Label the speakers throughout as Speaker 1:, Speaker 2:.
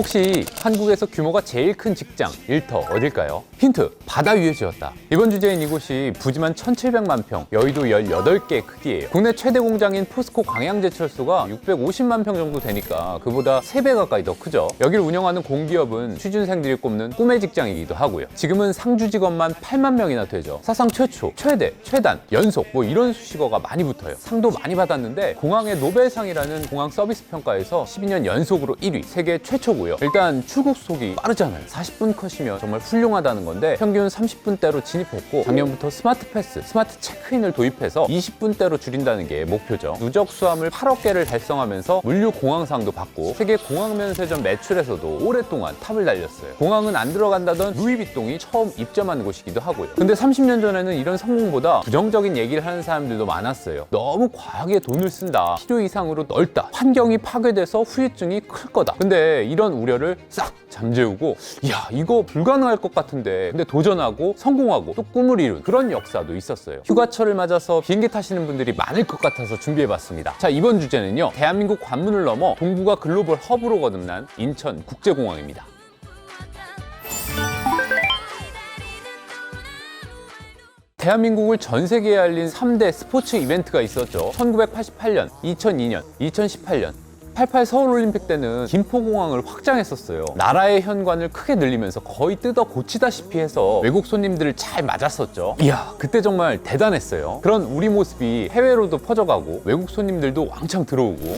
Speaker 1: 혹시 한국에서 규모가 제일 큰 직장, 일터 어딜까요? 힌트, 바다 위에 지었다. 이번 주제인 이곳이 부지만 1,700만 평, 여의도 18개 크기예요. 국내 최대 공장인 포스코 광양제철소가 650만 평 정도 되니까 그보다 3배 가까이 더 크죠. 여기를 운영하는 공기업은 취준생들이 꼽는 꿈의 직장이기도 하고요. 지금은 상주 직원만 8만 명이나 되죠. 사상 최초, 최대, 최단, 연속 뭐 이런 수식어가 많이 붙어요. 상도 많이 받았는데 공항의 노벨상이라는 공항 서비스 평가에서 12년 연속으로 1위, 세계 최초고요. 일단 출국 속이 빠르잖아요. 40분 컷이면 정말 훌륭하다는 건데 평균 30분대로 진입했고 작년부터 스마트 패스, 스마트 체크인을 도입해서 20분대로 줄인다는 게 목표죠. 누적 수함을 8억 개를 달성하면서 물류 공항상도 받고 세계 공항 면세점 매출에서도 오랫동안 탑을 달렸어요. 공항은 안 들어간다던 루이비통이 처음 입점한 곳이기도 하고요. 근데 30년 전에는 이런 성공보다 부정적인 얘기를 하는 사람들도 많았어요. 너무 과하게 돈을 쓴다, 필요 이상으로 넓다, 환경이 파괴돼서 후유증이 클 거다. 근데 이런 우려를 싹 잠재우고 이야 이거 불가능할 것 같은데 근데 도전하고 성공하고 또 꿈을 이룬 그런 역사도 있었어요. 휴가철을 맞아서 비행기 타시는 분들이 많을 것 같아서 준비해봤습니다. 자, 이번 주제는요, 대한민국 관문을 넘어 동부가 글로벌 허브로 거듭난 인천국제공항입니다. 대한민국을 전 세계에 알린 3대 스포츠 이벤트가 있었죠. 1988년, 2002년, 2018년. 88 서울올림픽 때는 김포공항을 확장했었어요. 나라의 현관을 크게 늘리면서 거의 뜯어 고치다시피 해서 외국 손님들을 잘 맞았었죠. 이야, 그때 정말 대단했어요. 그런 우리 모습이 해외로도 퍼져가고 외국 손님들도 왕창 들어오고.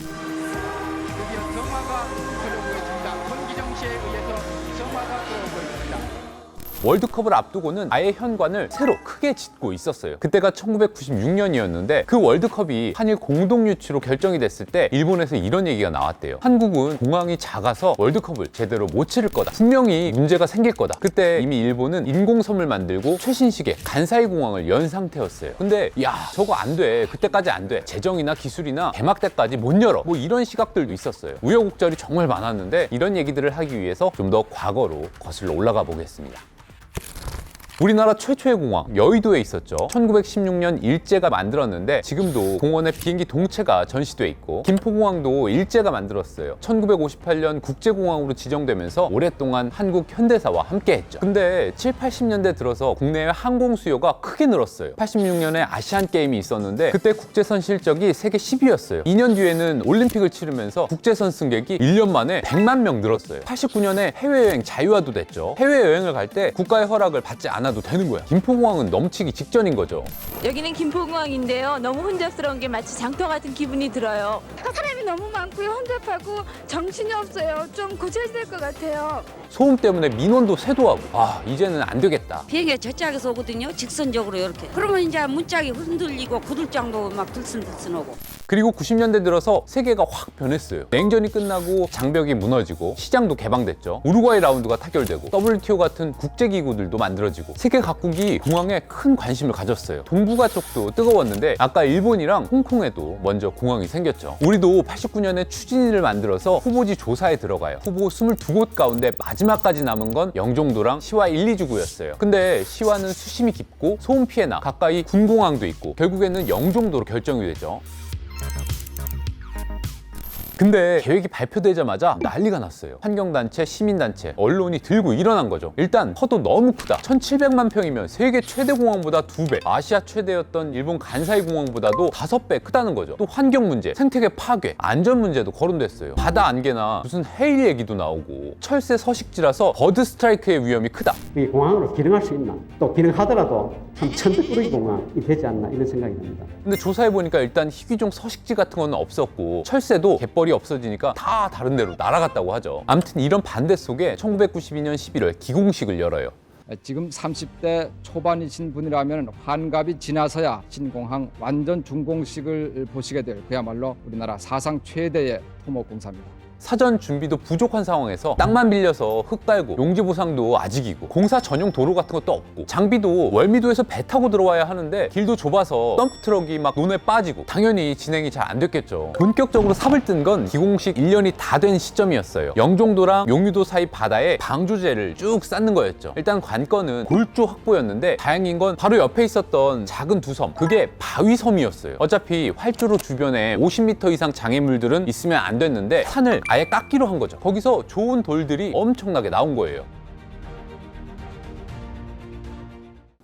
Speaker 1: 월드컵을 앞두고는 아예 현관을 새로 크게 짓고 있었어요. 그때가 1996년이었는데 그 월드컵이 한일 공동 유치로 결정이 됐을 때 일본에서 이런 얘기가 나왔대요. 한국은 공항이 작아서 월드컵을 제대로 못 치를 거다. 분명히 문제가 생길 거다. 그때 이미 일본은 인공섬을 만들고 최신식의 간사이 공항을 연 상태였어요. 근데 야 저거 안 돼. 그때까지 안 돼. 재정이나 기술이나 개막 때까지 못 열어. 뭐 이런 시각들도 있었어요. 우여곡절이 정말 많았는데 이런 얘기들을 하기 위해서 좀 더 과거로 거슬러 올라가 보겠습니다. 우리나라 최초의 공항 여의도에 있었죠. 1916년 일제가 만들었는데 지금도 공원에 비행기 동체가 전시돼 있고 김포공항도 일제가 만들었어요. 1958년 국제공항으로 지정되면서 오랫동안 한국 현대사와 함께했죠. 근데 7, 80년대 들어서 국내의 항공 수요가 크게 늘었어요. 86년에 아시안 게임이 있었는데 그때 국제선 실적이 세계 10위였어요. 2년 뒤에는 올림픽을 치르면서 국제선 승객이 1년 만에 100만 명 늘었어요. 89년에 해외여행 자유화도 됐죠. 해외여행을 갈 때 국가의 허락을 받지 않아도 되는 거야. 김포공항은 넘치기 직전인 거죠.
Speaker 2: 여기는 김포공항인데요. 너무 혼잡스러운 게 마치 장터 같은 기분이 들어요.
Speaker 3: 사람이 너무 많고요. 혼잡하고 정신이 없어요. 좀 고쳐야 될 것 같아요.
Speaker 1: 소음 때문에 민원도 쇄도하고 이제는 안 되겠다.
Speaker 4: 비행기가 저쪽에서 오거든요. 직선적으로 이렇게. 그러면 이제 문짝이 흔들리고 구들장도 막 들슨들슨하고.
Speaker 1: 그리고 90년대 들어서 세계가 확 변했어요. 냉전이 끝나고 장벽이 무너지고 시장도 개방됐죠. 우루과이 라운드가 타결되고 WTO 같은 국제기구들도 만들어지고 세계 각국이 공항에 큰 관심을 가졌어요. 동북아 쪽도 뜨거웠는데 아까 일본이랑 홍콩에도 먼저 공항이 생겼죠. 우리도 89년에 추진위를 만들어서 후보지 조사에 들어가요. 후보 22곳 가운데 마지막까지 남은 건 영종도랑 시와 1, 2주구였어요. 근데 시와는 수심이 깊고 소음 피해나 가까이 군공항도 있고 결국에는 영종도로 결정이 되죠. 근데 계획이 발표되자마자 난리가 났어요. 환경단체, 시민단체, 언론이 들고 일어난 거죠. 일단 허도 너무 크다. 1,700만 평이면 세계 최대 공항보다 2배, 아시아 최대였던 일본 간사이 공항보다도 5배 크다는 거죠. 또 환경 문제, 생태계 파괴, 안전 문제도 거론됐어요. 바다 안개나 무슨 해일 얘기도 나오고 철새 서식지라서 버드 스트라이크의 위험이 크다.
Speaker 5: 이 공항으로 기능할 수 있나? 또 기능하더라도 참 천덕꾸러기 공항이 되지 않나 이런 생각이 듭니다.
Speaker 1: 근데 조사해보니까 일단 희귀종 서식지 같은 건 없었고 철새도 갯벌이 없어지니까 다 다른 데로 날아갔다고 하죠. 아무튼 이런 반대 속에 1992년 11월 기공식을 열어요.
Speaker 6: 지금 30대 초반이신 분이라면 환갑이 지나서야 신공항 완전 준공식을 보시게 될 그야말로 우리나라 사상 최대의 토목공사입니다.
Speaker 1: 사전 준비도 부족한 상황에서 땅만 빌려서 흙 깔고 용지 보상도 아직이고 공사 전용 도로 같은 것도 없고 장비도 월미도에서 배 타고 들어와야 하는데 길도 좁아서 덤프트럭이 막 논에 빠지고 당연히 진행이 잘 안 됐겠죠. 본격적으로 삽을 뜬 건 기공식 1년이 다 된 시점이었어요. 영종도랑 용유도 사이 바다에 방조제를 쭉 쌓는 거였죠. 일단 관건은 골조 확보였는데 다행인 건 바로 옆에 있었던 작은 두 섬, 그게 바위섬이었어요. 어차피 활주로 주변에 50m 이상 장애물들은 있으면 안 됐는데 산을 아예 깎기로 한 거죠. 거기서 좋은 돌들이 엄청나게 나온 거예요.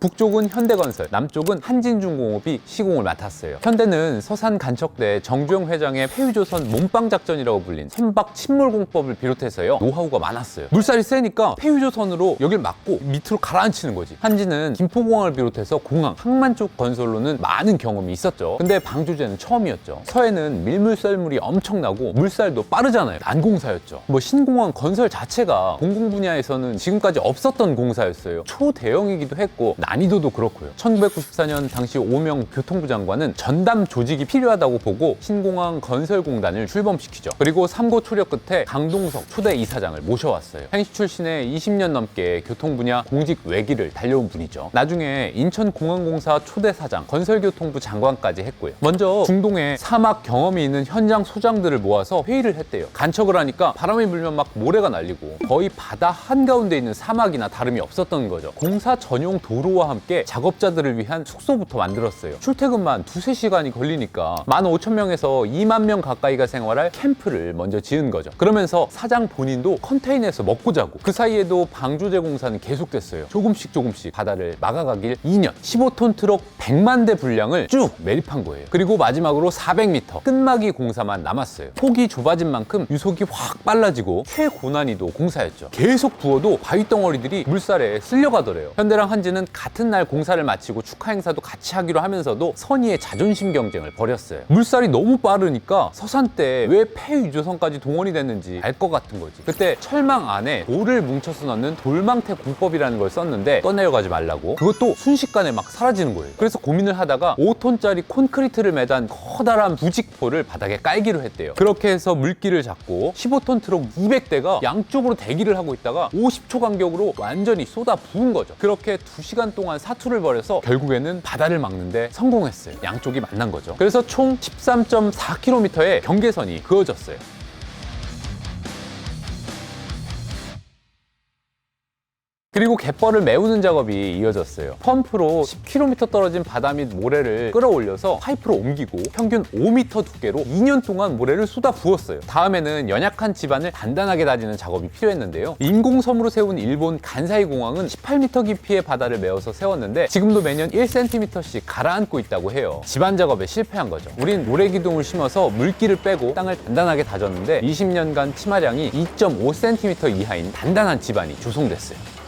Speaker 1: 북쪽은 현대건설, 남쪽은 한진중공업이 시공을 맡았어요. 현대는 서산 간척대 정주영 회장의 폐유조선 몸빵작전이라고 불린 선박 침몰공법을 비롯해서요, 노하우가 많았어요. 물살이 세니까 폐유조선으로 여길 막고 밑으로 가라앉히는 거지. 한진은 김포공항을 비롯해서 공항, 항만 쪽 건설로는 많은 경험이 있었죠. 근데 방조제는 처음이었죠. 서해는 밀물썰물이 엄청나고 물살도 빠르잖아요. 난공사였죠. 뭐 신공항 건설 자체가 공공 분야에서는 지금까지 없었던 공사였어요. 초대형이기도 했고 난이도도 그렇고요. 1994년 당시 오명 교통부 장관은 전담 조직이 필요하다고 보고 신공항 건설공단을 출범시키죠. 그리고 3고 초력 끝에 강동석 초대 이사장을 모셔왔어요. 행시 출신에 20년 넘게 교통 분야 공직 외기를 달려온 분이죠. 나중에 인천공항공사 초대 사장, 건설교통부 장관까지 했고요. 먼저 중동에 사막 경험이 있는 현장 소장들을 모아서 회의를 했대요. 간척을 하니까 바람이 불면 막 모래가 날리고 거의 바다 한가운데 있는 사막이나 다름이 없었던 거죠. 공사 전용 도로와 함께 작업자들을 위한 숙소부터 만들었어요. 출퇴근만 2-3시간이 걸리니까 15,000명에서 2만 명 가까이가 생활할 캠프를 먼저 지은 거죠. 그러면서 사장 본인도 컨테이너에서 먹고 자고, 그 사이에도 방조제 공사는 계속됐어요. 조금씩 바다를 막아가길 2년, 15톤 트럭 100만 대 분량을 쭉 매립한 거예요. 그리고 마지막으로 400m 끝막이 공사만 남았어요. 폭이 좁아진 만큼 유속이 확 빨라지고 최고난이도 공사였죠. 계속 부어도 바위 덩어리들이 물살에 쓸려가더래요. 현대랑 한진은 같은 날 공사를 마치고 축하 행사도 같이 하기로 하면서도 선의의 자존심 경쟁을 벌였어요. 물살이 너무 빠르니까 서산 때 왜 폐유조선까지 동원이 됐는지 알 것 같은 거지. 그때 철망 안에 돌을 뭉쳐서 넣는 돌망태 공법이라는 걸 썼는데 떠내려가지 말라고. 그것도 순식간에 막 사라지는 거예요. 그래서 고민을 하다가 5톤짜리 콘크리트를 매단 커다란 부직포를 바닥에 깔기로 했대요. 그렇게 해서 물기를 잡고 15톤 트럭 200대가 양쪽으로 대기를 하고 있다가 50초 간격으로 완전히 쏟아 부은 거죠. 그렇게 2시간 동안 사투를 벌여서 결국에는 바다를 막는데 성공했어요. 양쪽이 만난 거죠. 그래서 총 13.4km의 경계선이 그어졌어요. 그리고 갯벌을 메우는 작업이 이어졌어요. 펌프로 10km 떨어진 바다 및 모래를 끌어올려서 파이프로 옮기고 평균 5m 두께로 2년 동안 모래를 쏟아 부었어요. 다음에는 연약한 지반을 단단하게 다지는 작업이 필요했는데요. 인공섬으로 세운 일본 간사이 공항은 18m 깊이의 바다를 메워서 세웠는데 지금도 매년 1cm씩 가라앉고 있다고 해요. 지반 작업에 실패한 거죠. 우린 모래기둥을 심어서 물기를 빼고 땅을 단단하게 다졌는데 20년간 치마량이 2.5cm 이하인 단단한 지반이 조성됐어요.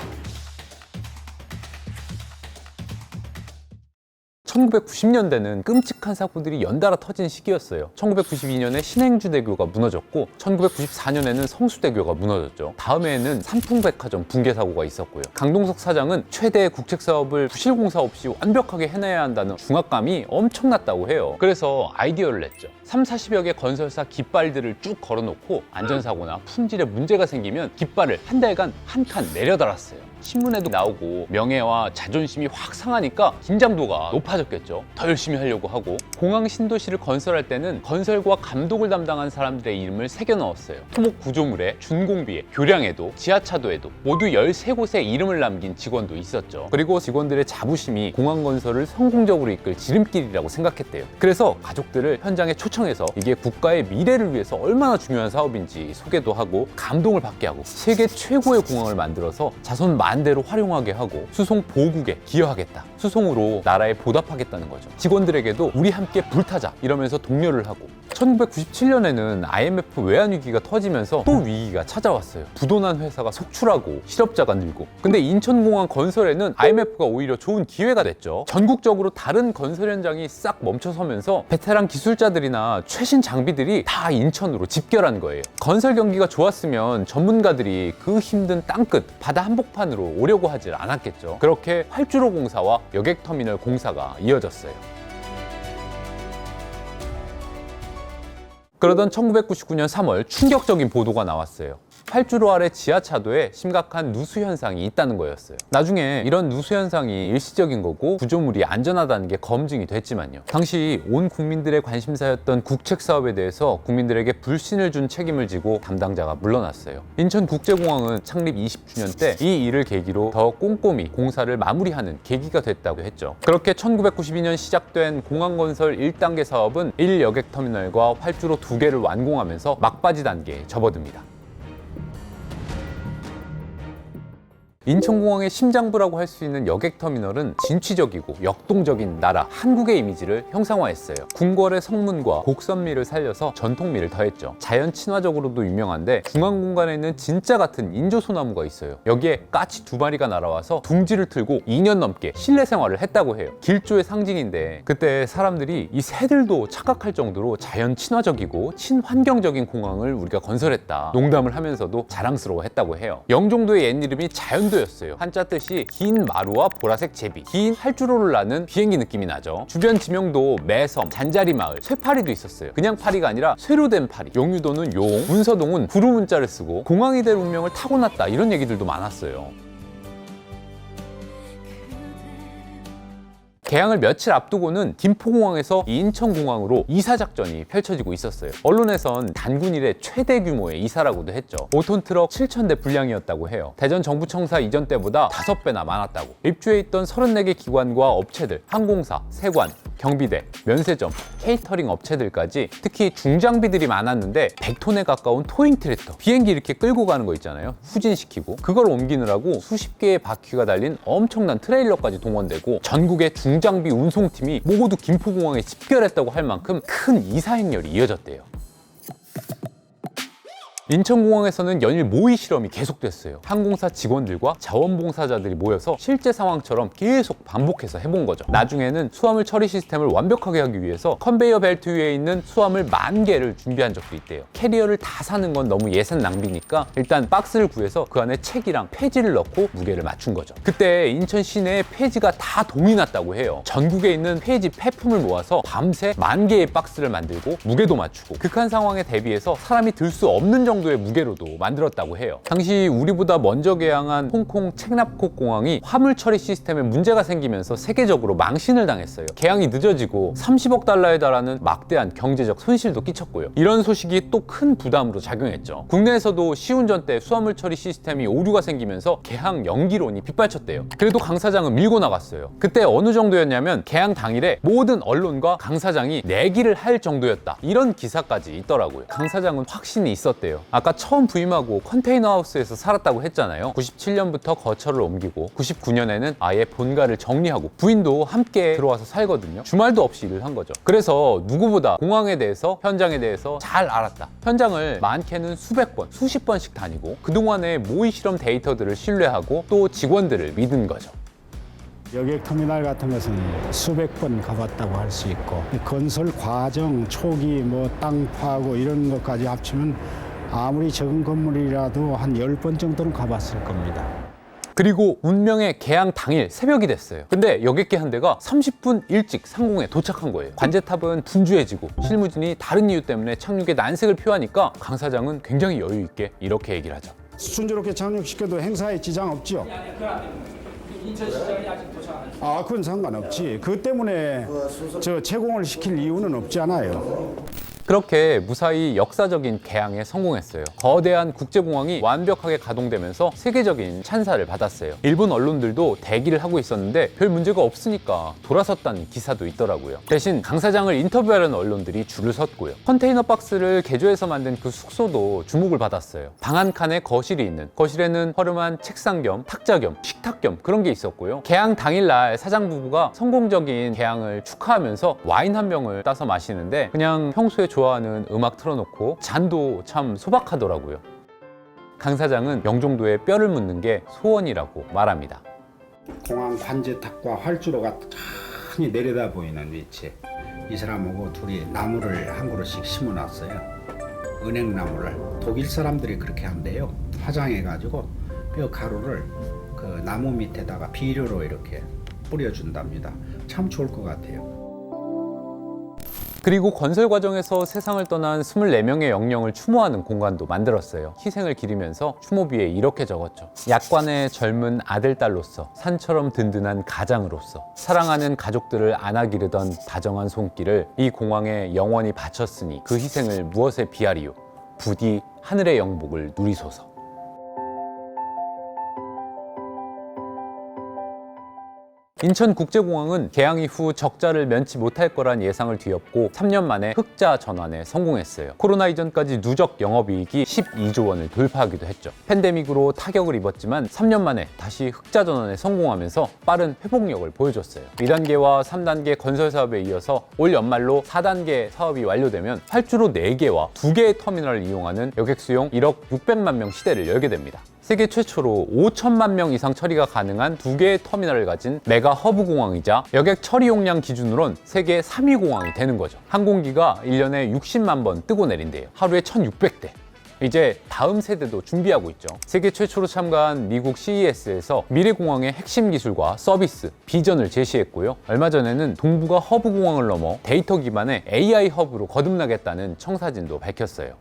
Speaker 1: 1990년대는 끔찍한 사고들이 연달아 터진 시기였어요. 1992년에 신행주대교가 무너졌고 1994년에는 성수대교가 무너졌죠. 다음해에는 삼풍백화점 붕괴 사고가 있었고요. 강동석 사장은 최대의 국책사업을 부실공사 없이 완벽하게 해내야 한다는 중압감이 엄청났다고 해요. 그래서 아이디어를 냈죠. 30-40여 개 건설사 깃발들을 쭉 걸어놓고 안전사고나 품질에 문제가 생기면 깃발을 한 달간 한 칸 내려달았어요. 신문에도 나오고 명예와 자존심이 확 상하니까 긴장도가 높아졌겠죠. 더 열심히 하려고 하고, 공항 신도시를 건설할 때는 건설과 감독을 담당한 사람들의 이름을 새겨 넣었어요. 토목 구조물에, 준공비에, 교량에도, 지하차도에도 모두 13곳의 이름을 남긴 직원도 있었죠. 그리고 직원들의 자부심이 공항 건설을 성공적으로 이끌 지름길이라고 생각했대요. 그래서 가족들을 현장에 초청해서 이게 국가의 미래를 위해서 얼마나 중요한 사업인지 소개도 하고 감동을 받게 하고, 세계 최고의 공항을 만들어서 자손 만대로 활용하게 하고 수송 보국에 기여하겠다. 수송으로 나라에 보답하겠다는 거죠. 직원들에게도 우리 함께 불타자 이러면서 독려를 하고, 1997년에는 IMF 외환위기가 터지면서 또 위기가 찾아왔어요. 부도난 회사가 속출하고 실업자가 늘고. 근데 인천공항 건설에는 IMF가 오히려 좋은 기회가 됐죠. 전국적으로 다른 건설 현장이 싹 멈춰서면서 베테랑 기술자들이나 최신 장비들이 다 인천으로 집결한 거예요. 건설 경기가 좋았으면 전문가들이 그 힘든 땅끝 바다 한복판으로 오려고 하질 않았겠죠. 그렇게 활주로 공사와 여객터미널 공사가 이어졌어요. 그러던 1999년 3월 충격적인 보도가 나왔어요. 활주로 아래 지하차도에 심각한 누수 현상이 있다는 거였어요. 나중에 이런 누수 현상이 일시적인 거고 구조물이 안전하다는 게 검증이 됐지만요. 당시 온 국민들의 관심사였던 국책 사업에 대해서 국민들에게 불신을 준 책임을 지고 담당자가 물러났어요. 인천국제공항은 창립 20주년 때 이 일을 계기로 더 꼼꼼히 공사를 마무리하는 계기가 됐다고 했죠. 그렇게 1992년 시작된 공항건설 1단계 사업은 1여객터미널과 활주로 2개를 완공하면서 막바지 단계에 접어듭니다. 인천공항의 심장부라고 할 수 있는 여객터미널은 진취적이고 역동적인 나라 한국의 이미지를 형상화했어요. 궁궐의 성문과 곡선미를 살려서 전통미를 더했죠. 자연 친화적으로도 유명한데 중앙 공간에 있는 진짜 같은 인조소나무가 있어요. 여기에 까치 2마리가 날아와서 둥지를 틀고 2년 넘게 실내 생활을 했다고 해요. 길조의 상징인데 그때 사람들이 이 새들도 착각할 정도로 자연 친화적이고 친환경적인 공항을 우리가 건설했다 농담을 하면서도 자랑스러워했다고 해요. 영종도의 옛 이름이 자연도였어요. 한자 뜻이 긴 마루와 보라색 제비, 긴 활주로를 나는 비행기 느낌이 나죠. 주변 지명도 매섬, 잔자리마을, 쇠파리도 있었어요. 그냥 파리가 아니라 쇠로 된 파리. 용유도는 용, 문서동은 구루문자를 쓰고 공항이 될 운명을 타고났다 이런 얘기들도 많았어요. 개항을 며칠 앞두고는 김포공항에서 인천공항으로 이사작전이 펼쳐지고 있었어요. 언론에선 단군 이래 최대 규모의 이사라고도 했죠. 5톤 트럭 7,000대 분량이었다고 해요. 대전 정부청사 이전 때보다 5배나 많았다고. 입주해 있던 34개 기관과 업체들, 항공사, 세관, 경비대, 면세점, 케이터링 업체들까지 특히 중장비들이 많았는데 100톤에 가까운 토잉 트랙터, 비행기 이렇게 끌고 가는 거 있잖아요. 후진시키고 그걸 옮기느라고 수십 개의 바퀴가 달린 엄청난 트레일러까지 동원되고 전국의 중장비 운송팀이 모두 김포공항에 집결했다고 할 만큼 큰 이사 행렬이 이어졌대요. 인천공항에서는 연일 모의 실험이 계속됐어요. 항공사 직원들과 자원봉사자들이 모여서 실제 상황처럼 계속 반복해서 해본 거죠. 나중에는 수화물 처리 시스템을 완벽하게 하기 위해서 컨베이어 벨트 위에 있는 수화물 10,000개를 준비한 적도 있대요. 캐리어를 다 사는 건 너무 예산 낭비니까 일단 박스를 구해서 그 안에 책이랑 폐지를 넣고 무게를 맞춘 거죠. 그때 인천 시내에 폐지가 다 동이 났다고 해요. 전국에 있는 폐지 폐품을 모아서 밤새 10,000개의 박스를 만들고 무게도 맞추고 극한 상황에 대비해서 사람이 들 수 없는 정도의 무게로도 만들었다고 해요. 당시 우리보다 먼저 개항한 홍콩 책납콕 공항이 화물 처리 시스템에 문제가 생기면서 세계적으로 망신을 당했어요. 개항이 늦어지고 30억 달러에 달하는 막대한 경제적 손실도 끼쳤고요. 이런 소식이 또 큰 부담으로 작용했죠. 국내에서도 시운전 때 수화물 처리 시스템이 오류가 생기면서 개항 연기론이 빗발쳤대요. 그래도 강 사장은 밀고 나갔어요. 그때 어느 정도였냐면 개항 당일에 모든 언론과 강 사장이 내기를 할 정도였다. 이런 기사까지 있더라고요. 강 사장은 확신이 있었대요. 아까 처음 부임하고 컨테이너 하우스에서 살았다고 했잖아요. 97년부터 거처를 옮기고 99년에는 아예 본가를 정리하고 부인도 함께 들어와서 살거든요. 주말도 없이 일을 한 거죠. 그래서 누구보다 공항에 대해서, 현장에 대해서 잘 알았다. 현장을 많게는 수백 번, 수십 번씩 다니고 그동안의 모의 실험 데이터들을 신뢰하고 또 직원들을 믿은 거죠.
Speaker 7: 여객터미널 같은 것은 수백 번 가봤다고 할 수 있고 건설 과정, 초기 땅 파고 이런 것까지 합치면 아무리 적은 건물이라도 한 10번 정도는 가봤을 겁니다.
Speaker 1: 그리고 운명의 개항 당일 새벽이 됐어요. 근데 여객기 한 대가 30분 일찍 상공에 도착한 거예요. 관제탑은 분주해지고 실무진이 다른 이유 때문에 착륙에 난색을 표하니까 강 사장은 굉장히 여유 있게 이렇게 얘기를 하죠.
Speaker 7: 순조롭게 착륙시켜도 행사에 지장 없지요? 그건 상관없지. 그 때문에 채공을 시킬 이유는 없잖아요.
Speaker 1: 그렇게 무사히 역사적인 개항에 성공했어요. 거대한 국제공항이 완벽하게 가동되면서 세계적인 찬사를 받았어요. 일본 언론들도 대기를 하고 있었는데 별 문제가 없으니까 돌아섰다는 기사도 있더라고요. 대신 강 사장을 인터뷰하려는 언론들이 줄을 섰고요. 컨테이너 박스를 개조해서 만든 그 숙소도 주목을 받았어요. 방 한 칸에 거실이 있는, 거실에는 허름한 책상 겸 탁자 겸 식탁 겸 그런 게 있었고요. 개항 당일날 사장 부부가 성공적인 개항을 축하하면서 와인 한 병을 따서 마시는데 그냥 평소에 좋아하는 음악 틀어놓고 잔도 참 소박하더라고요. 강 사장은 영종도에 뼈를 묻는 게 소원이라고 말합니다.
Speaker 7: 공항 관제탑과 활주로가 탁히 내려다 보이는 위치에 이 사람하고 둘이 나무를 한 그루씩 심어놨어요. 은행나무를. 독일 사람들이 그렇게 한대요. 화장해가지고 뼈 가루를 그 나무 밑에다가 비료로 이렇게 뿌려준답니다. 참 좋을 것 같아요.
Speaker 1: 그리고 건설 과정에서 세상을 떠난 24명의 영령을 추모하는 공간도 만들었어요. 희생을 기리면서 추모비에 이렇게 적었죠. 약관의 젊은 아들, 딸로서, 산처럼 든든한 가장으로서, 사랑하는 가족들을 안아기르던 다정한 손길을 이 공항에 영원히 바쳤으니 그 희생을 무엇에 비하리요? 부디 하늘의 영복을 누리소서. 인천국제공항은 개항 이후 적자를 면치 못할 거란 예상을 뒤엎고 3년 만에 흑자 전환에 성공했어요. 코로나 이전까지 누적 영업이익이 12조 원을 돌파하기도 했죠. 팬데믹으로 타격을 입었지만 3년 만에 다시 흑자 전환에 성공하면서 빠른 회복력을 보여줬어요. 2단계와 3단계 건설 사업에 이어서 올 연말로 4단계 사업이 완료되면 활주로 4개와 2개의 터미널을 이용하는 여객 수용 1억 600만 명 시대를 열게 됩니다. 세계 최초로 5천만 명 이상 처리가 가능한 2개의 터미널을 가진 메가 허브 공항이자 여객 처리 용량 기준으론 세계 3위 공항이 되는 거죠. 항공기가 1년에 60만 번 뜨고 내린대요. 하루에 1,600대. 이제 다음 세대도 준비하고 있죠. 세계 최초로 참가한 미국 CES에서 미래공항의 핵심 기술과 서비스, 비전을 제시했고요. 얼마 전에는 동부가 허브 공항을 넘어 데이터 기반의 AI 허브로 거듭나겠다는 청사진도 밝혔어요.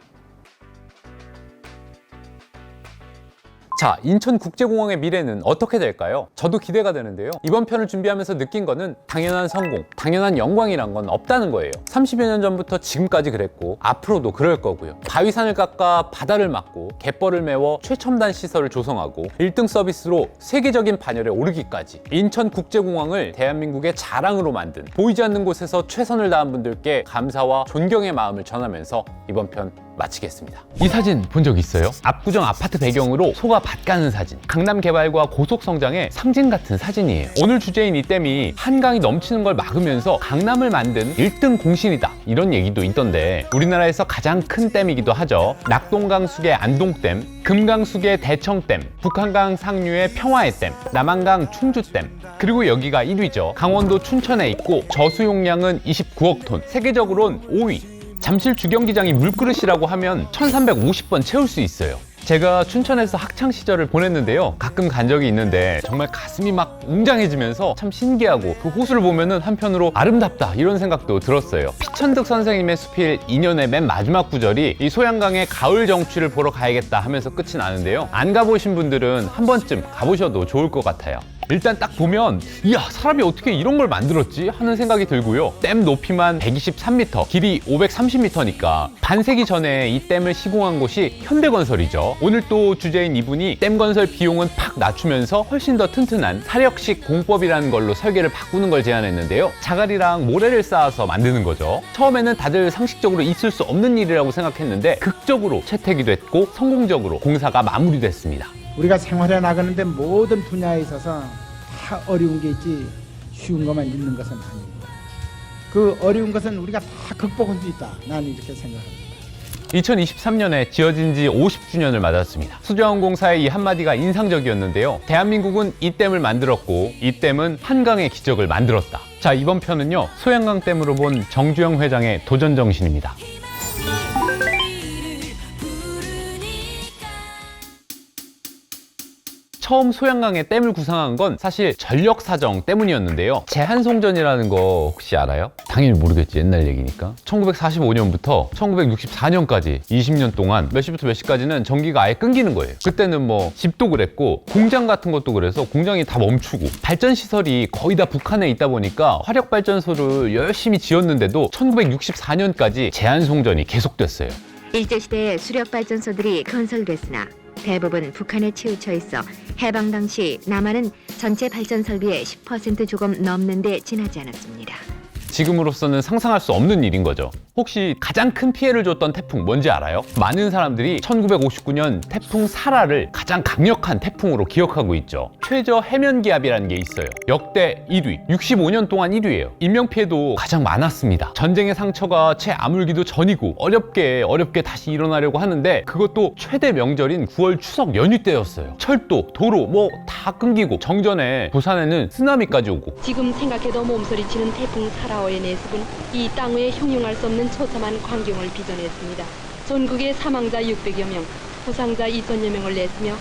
Speaker 1: 자, 인천국제공항의 미래는 어떻게 될까요? 저도 기대가 되는데요. 이번 편을 준비하면서 느낀 거는 당연한 성공, 당연한 영광이란 건 없다는 거예요. 30여 년 전부터 지금까지 그랬고 앞으로도 그럴 거고요. 바위산을 깎아 바다를 막고 갯벌을 메워 최첨단 시설을 조성하고 1등 서비스로 세계적인 반열에 오르기까지 인천국제공항을 대한민국의 자랑으로 만든 보이지 않는 곳에서 최선을 다한 분들께 감사와 존경의 마음을 전하면서 이번 편 마치겠습니다. 이 사진 본 적 있어요? 압구정 아파트 배경으로 소가 밭 가는 사진. 강남 개발과 고속 성장의 상징 같은 사진이에요. 오늘 주제인 이 댐이 한강이 넘치는 걸 막으면서 강남을 만든 1등 공신이다. 이런 얘기도 있던데 우리나라에서 가장 큰 댐이기도 하죠. 낙동강수의 안동댐, 금강수의 대청댐, 북한강 상류의 평화의 댐, 남한강 충주댐, 그리고 여기가 1위죠. 강원도 춘천에 있고 저수 용량은 29억 톤, 세계적으론 5위. 잠실 주경기장이 물그릇이라고 하면 1350번 채울 수 있어요. 제가 춘천에서 학창 시절을 보냈는데요. 가끔 간 적이 있는데 정말 가슴이 막 웅장해지면서 참 신기하고 그 호수를 보면은 한편으로 아름답다 이런 생각도 들었어요. 피천득 선생님의 수필 2년의 맨 마지막 구절이 이 소양강의 가을 정취를 보러 가야겠다 하면서 끝이 나는데요. 안 가보신 분들은 한 번쯤 가보셔도 좋을 것 같아요. 일단 딱 보면 이야 사람이 어떻게 이런 걸 만들었지 하는 생각이 들고요. 댐 높이만 123m, 길이 530m니까 반세기 전에 이 댐을 시공한 곳이 현대건설이죠. 오늘 또 주제인 이분이 댐 건설 비용은 팍 낮추면서 훨씬 더 튼튼한 사력식 공법이라는 걸로 설계를 바꾸는 걸 제안했는데요. 자갈이랑 모래를 쌓아서 만드는 거죠. 처음에는 다들 상식적으로 있을 수 없는 일이라고 생각했는데 극적으로 채택이 됐고 성공적으로 공사가 마무리됐습니다.
Speaker 8: 우리가 생활해 나가는데 모든 분야에 있어서 다 어려운 게 있지 쉬운 것만 있는 것은 아닙니다. 그 어려운 것은 우리가 다 극복할 수 있다. 나는 이렇게 생각합니다.
Speaker 1: 2023년에 지어진 지 50주년을 맞았습니다. 수자원공사의 이 한마디가 인상적이었는데요. 대한민국은 이 댐을 만들었고 이 댐은 한강의 기적을 만들었다. 자, 이번 편은요. 소양강 댐으로 본 정주영 회장의 도전 정신입니다. 처음 소양강에 댐을 구상한 건 사실 전력 사정 때문이었는데요. 제한송전이라는 거 혹시 알아요? 당연히 모르겠지, 옛날 얘기니까. 1945년부터 1964년까지 20년 동안 몇 시부터 몇 시까지는 전기가 아예 끊기는 거예요. 그때는 뭐 집도 그랬고 공장 같은 것도 그래서 공장이 다 멈추고 발전 시설이 거의 다 북한에 있다 보니까 화력 발전소를 열심히 지었는데도 1964년까지 제한송전이 계속됐어요.
Speaker 9: 일제시대에 수력발전소들이 건설됐으나 대부분 북한에 치우쳐 있어 해방 당시 남한은 전체 발전 설비의 10% 조금 넘는 데 지나지 않았습니다.
Speaker 1: 지금으로서는 상상할 수 없는 일인 거죠. 혹시 가장 큰 피해를 줬던 태풍 뭔지 알아요? 많은 사람들이 1959년 태풍 사라를 가장 강력한 태풍으로 기억하고 있죠. 최저 해면 기압이라는 게 있어요. 역대 1위, 65년 동안 1위예요. 인명피해도 가장 많았습니다. 전쟁의 상처가 채 아물기도 전이고 어렵게 다시 일어나려고 하는데 그것도 최대 명절인 9월 추석 연휴 때였어요. 철도, 도로 뭐 다 끊기고 정전에 부산에는 쓰나미까지 오고
Speaker 10: 지금 생각해도 몸서리치는 태풍 사라의 내습은 이 땅 위에 형용할 수 없는 처참한 광경을 빚어냈습니다. 전국에 사망자 600여 명, 부상자 2,000여 명을 냈으며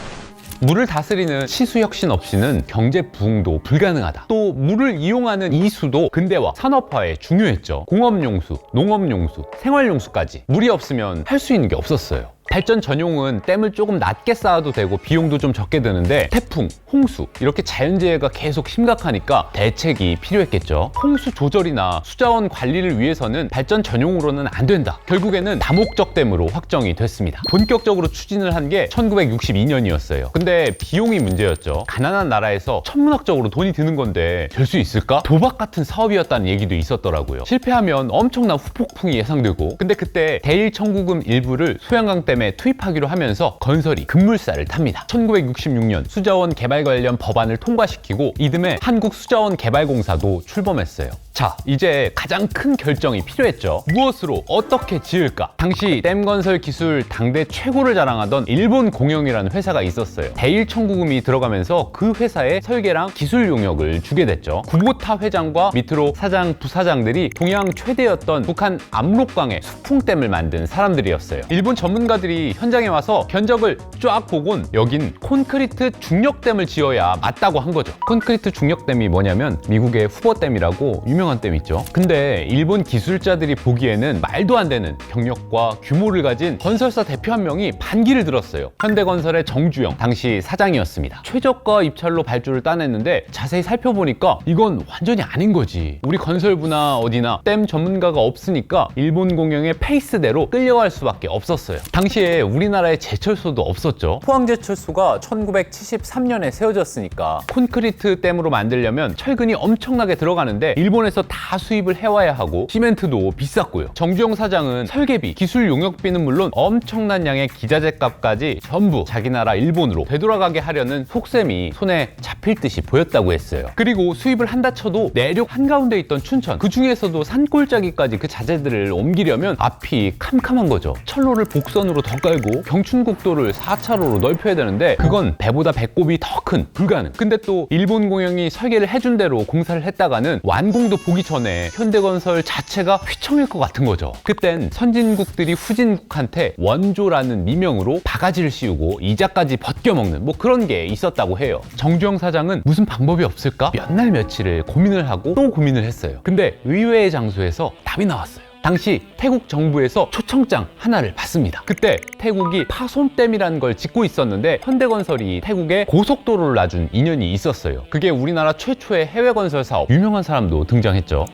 Speaker 1: 물을 다스리는 시수 혁신 없이는 경제 부흥도 불가능하다. 또 물을 이용하는 이수도 근대화, 산업화에 중요했죠. 공업용수, 농업용수, 생활용수까지 물이 없으면 할 수 있는 게 없었어요. 발전 전용은 댐을 조금 낮게 쌓아도 되고 비용도 좀 적게 드는데 태풍, 홍수 이렇게 자연재해가 계속 심각하니까 대책이 필요했겠죠. 홍수 조절이나 수자원 관리를 위해서는 발전 전용으로는 안 된다. 결국에는 다목적 댐으로 확정이 됐습니다. 본격적으로 추진을 한 게 1962년이었어요. 근데 비용이 문제였죠. 가난한 나라에서 천문학적으로 돈이 드는 건데 될 수 있을까? 도박 같은 사업이었다는 얘기도 있었더라고요. 실패하면 엄청난 후폭풍이 예상되고, 근데 그때 대일청구금 일부를 소양강 댐 투입하기로 하면서 건설이 급물살을 탑니다. 1966년 수자원 개발 관련 법안을 통과시키고 이듬해 한국수자원개발공사도 출범했어요. 자, 이제 가장 큰 결정이 필요했죠. 무엇으로 어떻게 지을까? 당시 댐 건설 기술 당대 최고를 자랑하던 일본공영이라는 회사가 있었어요. 대일청구금이 들어가면서 그 회사에 설계랑 기술 용역을 주게 됐죠. 구보타 회장과 밑으로 사장, 부사장들이 동양 최대였던 북한 압록강의 수풍댐을 만든 사람들이었어요. 일본 전문가들이 현장에 와서 견적을 쫙 보곤 여긴 콘크리트 중력댐을 지어야 맞다고 한 거죠. 콘크리트 중력댐이 뭐냐면 미국의 후보댐이라고 유명한 댐 있죠. 근데 일본 기술자들이 보기에는 말도 안 되는 경력과 규모를 가진 건설사 대표 한 명이 반기를 들었어요. 현대건설의 정주영, 당시 사장이었습니다. 최저가 입찰로 발주를 따냈는데 자세히 살펴보니까 이건 완전히 아닌 거지. 우리 건설부나 어디나 댐 전문가가 없으니까 일본공영의 페이스대로 끌려갈 수밖에 없었어요. 당시에 우리나라에 제철소도 없었죠. 포항제철소가 1973년에 세워졌으니까 콘크리트 댐으로 만들려면 철근이 엄청나게 들어가는데 일본에서 다 수입을 해와야 하고 시멘트도 비쌌고요. 정주영 사장은 설계비, 기술 용역비는 물론 엄청난 양의 기자재 값까지 전부 자기 나라 일본으로 되돌아가게 하려는 속셈이 손에 잡힐 듯이 보였다고 했어요. 그리고 수입을 한다 쳐도 내륙 한가운데 있던 춘천, 그 중에서도 산골짜기까지 그 자재들을 옮기려면 앞이 캄캄한 거죠. 철로를 복선으로 더 깔고 경춘국도를 4차로로 넓혀야 되는데 그건 배보다 배꼽이 더 큰 불가능. 근데 또 일본공영이 설계를 해준 대로 공사를 했다가는 완공도 보기 전에 현대건설 자체가 휘청일 것 같은 거죠. 그땐 선진국들이 후진국한테 원조라는 미명으로 바가지를 씌우고 이자까지 벗겨먹는 뭐 그런 게 있었다고 해요. 정주영 사장은 무슨 방법이 없을까? 몇 날 며칠을 고민을 하고 또 고민을 했어요. 근데 의외의 장소에서 답이 나왔어요. 당시 태국 정부에서 초청장 하나를 받습니다. 그때 태국이 파손댐이라는 걸 짓고 있었는데 현대건설이 태국에 고속도로를 놔준 인연이 있었어요. 그게 우리나라 최초의 해외건설 사업, 유명한 사람도 등장했죠.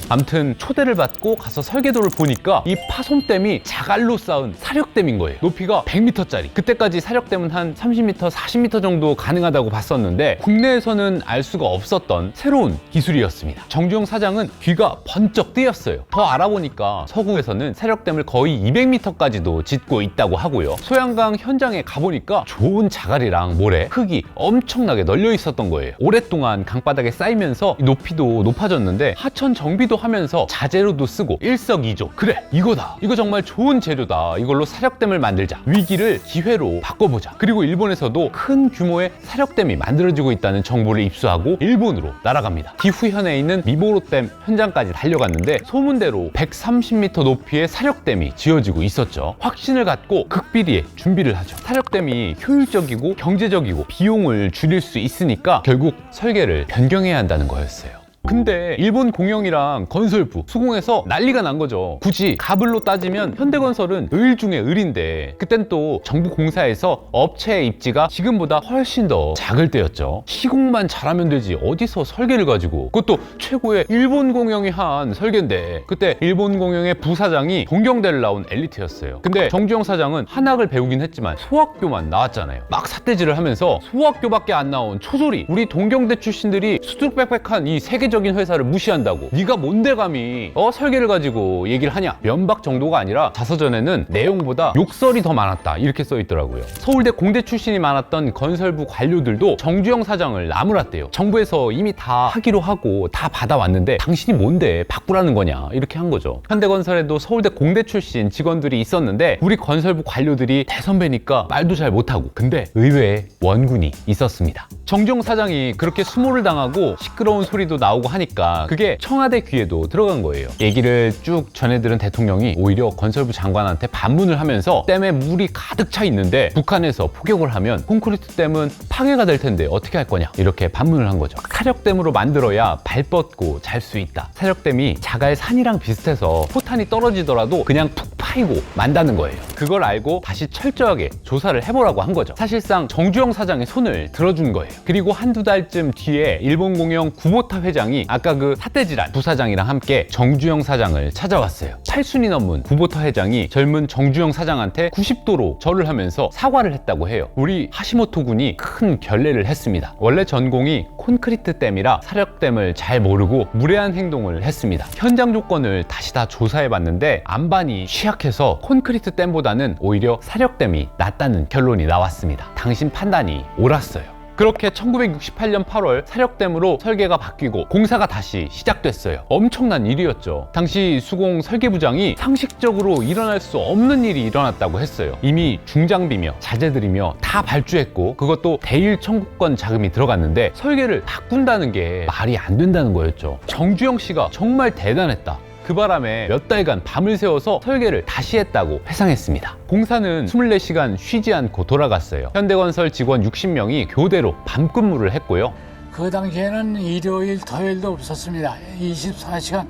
Speaker 1: 암튼 초대를 받고 가서 설계도를 보니까 이 파손댐이 자갈로 쌓은 사력댐인 거예요. 높이가 100m짜리. 그때까지 사력댐은 한 30m, 40m 정도 가능하다고 봤었는데 국내에서는 알 수가 없었던 새로운 기술이었습니다. 정주영 사장은 귀가 번쩍 뜨였어요. 더 알아보니까 서구에서는 사력댐을 거의 200m까지도 짓고 있다고 하고요. 소양강 현장에 가보니까 좋은 자갈이랑 모래, 흙이 엄청나게 널려 있었던 거예요. 오랫동안 강바닥에 쌓이면서 높이도 높아졌는데 하천 정비도 하면서 자재로도 쓰고 일석이조. 그래, 이거다. 이거 정말 좋은 재료다. 이걸로 사력댐을 만들자. 위기를 기회로 바꿔보자. 그리고 일본에서도 큰 규모의 사력댐이 만들어지고 있다는 정보를 입수하고 일본으로 날아갑니다. 기후현에 있는 미보로댐 현장까지 달려갔는데 소문대로 130m 높이의 사력댐이 지어지고 있었죠. 확신을 갖고 극비리에 준비를 하죠. 사력댐이 효율적이고 경제적이고 비용을 줄일 수 있으니까 결국 설계를 변경해야 한다는 거였어요. 근데 일본 공영이랑 건설부, 수공에서 난리가 난 거죠. 굳이 가불로 따지면 현대건설은 을 중에 을인데 그땐 또 정부 공사에서 업체 입지가 지금보다 훨씬 더 작을 때였죠. 시공만 잘하면 되지 어디서 설계를 가지고, 그것도 최고의 일본 공영이 한 설계인데 그때 일본 공영의 부사장이 동경대를 나온 엘리트였어요. 근데 정주영 사장은 한학을 배우긴 했지만 소학교만 나왔잖아요. 막 삿대질을 하면서 소학교밖에 안 나온 초졸이 우리 동경대 출신들이 수두룩빽빽한 이 세계적 적인 회사를 무시한다고 네가 뭔데 감히 설계를 가지고 얘기를 하냐. 면박 정도가 아니라 자서전에는 내용보다 욕설이 더 많았다 이렇게 써 있더라고요. 서울대 공대 출신이 많았던 건설부 관료들도 정주영 사장을 나무랐대요. 정부에서 이미 다 하기로 하고 다 받아왔는데 당신이 뭔데 바꾸라는 거냐 이렇게 한 거죠. 현대건설에도 서울대 공대 출신 직원들이 있었는데 우리 건설부 관료들이 대선배니까 말도 잘 못하고, 근데 의외의 원군이 있었습니다. 정주영 사장이 그렇게 수모를 당하고 시끄러운 소리도 나오고 있었다고 하니까 그게 청와대 귀에도 들어간 거예요. 얘기를 쭉 전해들은 대통령이 오히려 건설부 장관한테 반문을 하면서 댐에 물이 가득 차 있는데 북한에서 포격을 하면 콘크리트 댐은 파괴가 될 텐데 어떻게 할 거냐, 이렇게 반문을 한 거죠. 사력댐으로 만들어야 발 뻗고 잘 수 있다. 사력댐이 자갈 산이랑 비슷해서 포탄이 떨어지더라도 그냥 푹 파이고 만다는 거예요. 그걸 알고 다시 철저하게 조사를 해보라고 한 거죠. 사실상 정주영 사장의 손을 들어준 거예요. 그리고 한두 달쯤 뒤에 일본공영 구보타 회장이 아까 그 사태질한 부사장이랑 함께 정주영 사장을 찾아왔어요. 8순이 넘은 구보타 회장이 젊은 정주영 사장한테 90도로 절을 하면서 사과를 했다고 해요. 우리 하시모토 군이 큰 결례를 했습니다. 원래 전공이 콘크리트 댐이라 사력댐을 잘 모르고 무례한 행동을 했습니다. 현장 조건을 다시 다 조사해봤는데 안반이 취약해서 콘크리트 댐보다는 오히려 사력댐이 낫다는 결론이 나왔습니다. 당신 판단이 옳았어요. 그렇게 1968년 8월 사력댐으로 설계가 바뀌고 공사가 다시 시작됐어요. 엄청난 일이었죠. 당시 수공 설계부장이 상식적으로 일어날 수 없는 일이 일어났다고 했어요. 이미 중장비며 자재들이며 다 발주했고 그것도 대일 청구권 자금이 들어갔는데 설계를 바꾼다는 게 말이 안 된다는 거였죠. 정주영 씨가 정말 대단했다. 그 바람에 몇 달간 밤을 새워서 설계를 다시 했다고 회상했습니다. 공사는 24시간 쉬지 않고 돌아갔어요. 현대건설 직원 60명이 교대로 밤근무를 했고요.
Speaker 11: 그 당시에는 일요일, 토요일도 없었습니다. 24시간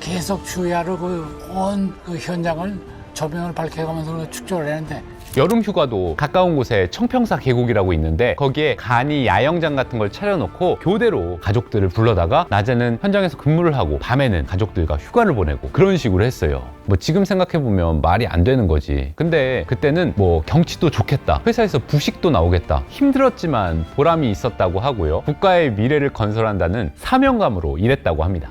Speaker 11: 계속 주야로 온 그 현장을 조명을 밝혀가면서 축조를 했는데,
Speaker 1: 여름 휴가도 가까운 곳에 청평사 계곡이라고 있는데 거기에 간이 야영장 같은 걸 차려놓고 교대로 가족들을 불러다가 낮에는 현장에서 근무를 하고 밤에는 가족들과 휴가를 보내고 그런 식으로 했어요. 뭐 지금 생각해보면 말이 안 되는 거지. 근데 그때는 뭐 경치도 좋겠다, 회사에서 부식도 나오겠다, 힘들었지만 보람이 있었다고 하고요. 국가의 미래를 건설한다는 사명감으로 일했다고 합니다.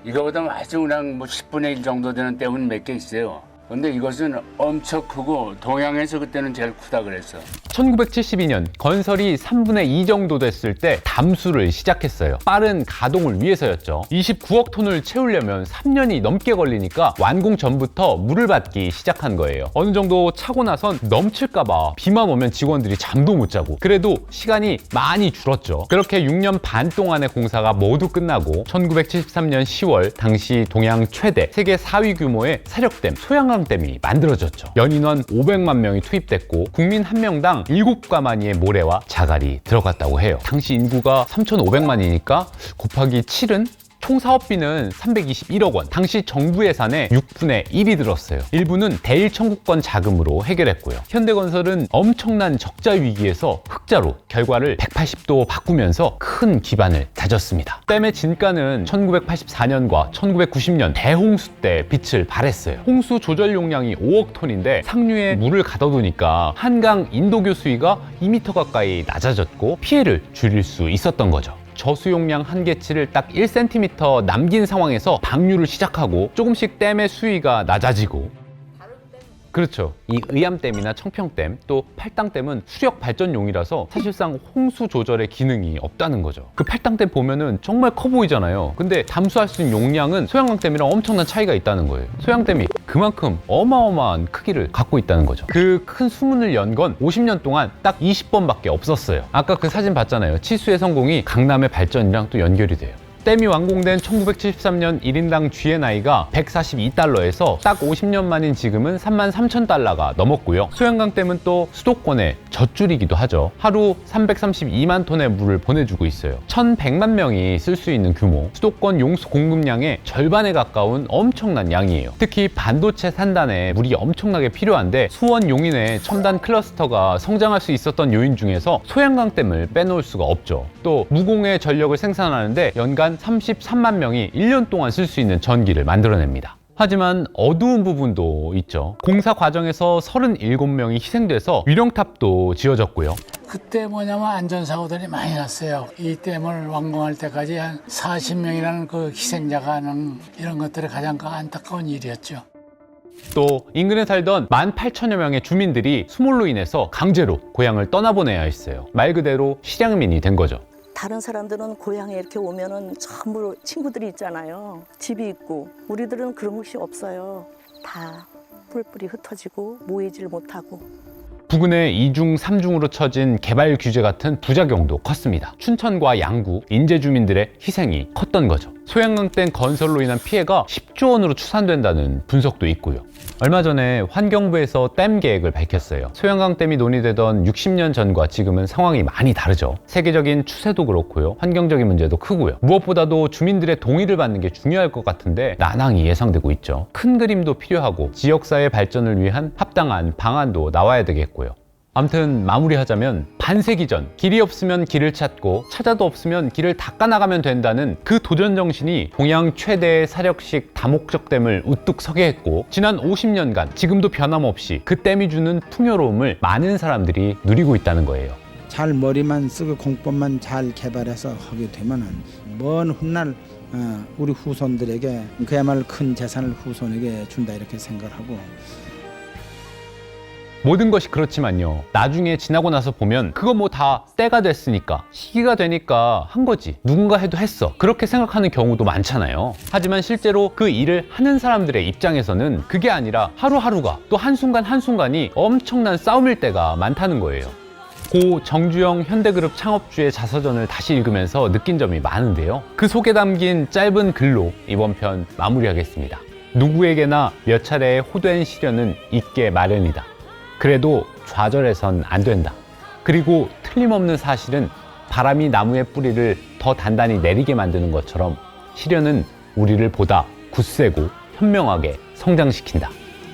Speaker 12: 이거보다 아주 그냥 뭐 10분의 1 정도 되는 댐은 몇 개 있어요. 근데 이것은 엄청 크고 동양에서 그때는 제일 크다 그랬어.
Speaker 1: 1972년 건설이 3분의 2 정도 됐을 때 담수를 시작했어요. 빠른 가동을 위해서였죠. 29억 톤을 채우려면 3년이 넘게 걸리니까 완공 전부터 물을 받기 시작한 거예요. 어느 정도 차고 나선 넘칠까봐 비만 오면 직원들이 잠도 못 자고. 그래도 시간이 많이 줄었죠. 그렇게 6년 반 동안의 공사가 모두 끝나고 1973년 10월 당시 동양 최대, 세계 4위 규모의 사력댐 소양강댐이 만들어졌죠. 연인원 500만 명이 투입됐고 국민 한 명당 7가마니의 모래와 자갈이 들어갔다고 해요. 당시 인구가 3,500만이니까 곱하기 7은 총 사업비는 321억 원, 당시 정부 예산의 6분의 1이 들었어요. 일부는 대일 청구권 자금으로 해결했고요. 현대건설은 엄청난 적자 위기에서 흑자로 결과를 180도 바꾸면서 큰 기반을 다졌습니다. 댐의 진가는 1984년과 1990년 대홍수 때 빛을 발했어요. 홍수 조절 용량이 5억 톤인데 상류에 물을 가둬두니까 한강 인도교 수위가 2m 가까이 낮아졌고 피해를 줄일 수 있었던 거죠. 저수용량 한계치를 딱 1cm 남긴 상황에서 방류를 시작하고 조금씩 댐의 수위가 낮아지고, 그렇죠. 이 의암댐이나 청평댐 또 팔당댐은 수력 발전용이라서 사실상 홍수 조절의 기능이 없다는 거죠. 그 팔당댐 보면은 정말 커 보이잖아요. 근데 담수할 수 있는 용량은 소양강댐이랑 엄청난 차이가 있다는 거예요. 소양댐이 그만큼 어마어마한 크기를 갖고 있다는 거죠. 그 큰 수문을 연 건 50년 동안 딱 20번밖에 없었어요. 아까 그 사진 봤잖아요. 치수의 성공이 강남의 발전이랑 또 연결이 돼요. 댐이 완공된 1973년 1인당 GNI가 142달러에서 딱 50년 만인 지금은 33,000달러가 넘었고요. 소양강댐은 또 수도권의 젖줄이기도 하죠. 하루 332만 톤의 물을 보내주고 있어요. 1,100만 명이 쓸 수 있는 규모, 수도권 용수 공급량의 절반에 가까운 엄청난 양이에요. 특히 반도체 산단에 물이 엄청나게 필요한데 수원 용인의 첨단 클러스터가 성장할 수 있었던 요인 중에서 소양강댐을 빼놓을 수가 없죠. 또 무공해 전력을 생산하는데 연간 33만 명이 1년 동안 쓸 수 있는 전기를 만들어냅니다. 하지만 어두운 부분도 있죠. 공사 과정에서 37명이 희생돼서 위령탑도 지어졌고요.
Speaker 11: 그때 뭐냐면 안전사고들이 많이 났어요. 이 댐을 완공할 때까지 한 40명이라는 그 희생자가 하는 이런 것들이 가장 안타까운 일이었죠.
Speaker 1: 또 인근에 살던 18,000여 명의 주민들이 수몰로 인해서 강제로 고향을 떠나보내야 했어요. 말 그대로 실향민이 된 거죠.
Speaker 13: 다른 사람들은 고향에 이렇게 오면은 전부 친구들이 있잖아요. 집이 있고 우리들은 그런 것이 없어요. 다 뿔뿔이 흩어지고 모이질 못하고.
Speaker 1: 부근에 2중, 3중으로 처진 개발 규제 같은 부작용도 컸습니다. 춘천과 양구, 인제 주민들의 희생이 컸던 거죠. 소양강댐 건설로 인한 피해가 10조 원으로 추산된다는 분석도 있고요. 얼마 전에 환경부에서 댐 계획을 밝혔어요. 소양강댐이 논의되던 60년 전과 지금은 상황이 많이 다르죠. 세계적인 추세도 그렇고요. 환경적인 문제도 크고요. 무엇보다도 주민들의 동의를 받는 게 중요할 것 같은데 난항이 예상되고 있죠. 큰 그림도 필요하고 지역사회 발전을 위한 합당한 방안도 나와야 되겠고요. 아무튼 마무리하자면 반세기 전 길이 없으면 길을 찾고 찾아도 없으면 길을 닦아나가면 된다는 그 도전 정신이 동양 최대의 사력식 다목적 댐을 우뚝 서게 했고 지난 50년간 지금도 변함없이 그 댐이 주는 풍요로움을 많은 사람들이 누리고 있다는 거예요.
Speaker 8: 잘 머리만 쓰고 공법만 잘 개발해서 하게 되면은 먼 훗날 우리 후손들에게 그야말로 큰 재산을 후손에게 준다 이렇게 생각하고
Speaker 1: 모든 것이 그렇지만요. 나중에 지나고 나서 보면 그거 뭐 다 때가 됐으니까 시기가 되니까 한 거지. 누군가 해도 했어. 그렇게 생각하는 경우도 많잖아요. 하지만 실제로 그 일을 하는 사람들의 입장에서는 그게 아니라 하루하루가 또 한순간 한순간이 엄청난 싸움일 때가 많다는 거예요. 고 정주영 현대그룹 창업주의 자서전을 다시 읽으면서 느낀 점이 많은데요. 그 속에 담긴 짧은 글로 이번 편 마무리하겠습니다. 누구에게나 몇 차례의 호된 시련은 있게 마련이다. 그래도 좌절해선 안 된다. 그리고 틀림없는 사실은 바람이 나무의 뿌리를 더 단단히 내리게 만드는 것처럼 시련은 우리를 보다 굳세고 현명하게 성장시킨다.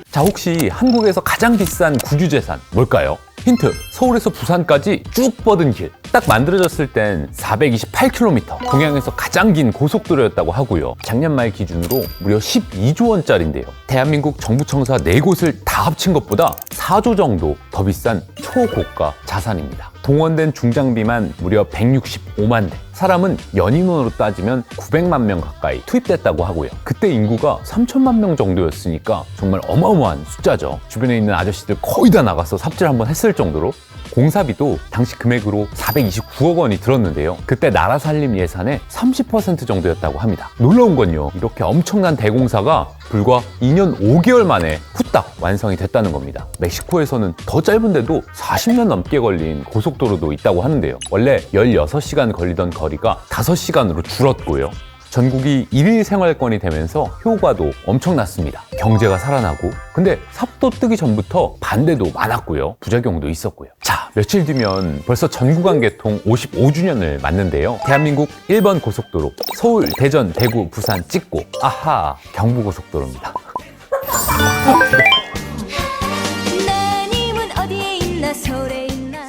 Speaker 1: 자, 혹시 한국에서 가장 비싼 국유재산 뭘까요? 힌트, 서울에서 부산까지 쭉 뻗은 길. 딱 만들어졌을 땐 428km, 동양에서 가장 긴 고속도로였다고 하고요. 작년 말 기준으로 무려 12조 원짜리인데요. 대한민국 정부 청사 4곳을 다 합친 것보다 4조 정도 더 비싼 초고가 자산입니다. 동원된 중장비만 무려 165만 대. 사람은 연인원으로 따지면 900만 명 가까이 투입됐다고 하고요. 그때 인구가 3천만 명 정도였으니까 정말 어마어마한 숫자죠. 주변에 있는 아저씨들 거의 다 나가서 삽질 한번 했을 정도로. 공사비도 당시 금액으로 429억 원이 들었는데요. 그때 나라 살림 예산의 30% 정도였다고 합니다. 놀라운 건요, 이렇게 엄청난 대공사가 불과 2년 5개월 만에 후딱 완성이 됐다는 겁니다. 멕시코에서는 더 짧은데도 40년 넘게 걸린 고속도로도 있다고 하는데요. 원래 16시간 걸리던 거리가 5시간으로 줄었고요. 전국이 1일 생활권이 되면서 효과도 엄청났습니다. 경제가 살아나고, 근데 삽도 뜨기 전부터 반대도 많았고요. 부작용도 있었고요. 자, 며칠 뒤면 벌써 전구간 개통 55주년을 맞는데요. 대한민국 1번 고속도로 서울, 대전, 대구, 부산 찍고 아하, 경부고속도로입니다.
Speaker 14: 나님은 어디에 있나 서울에 있나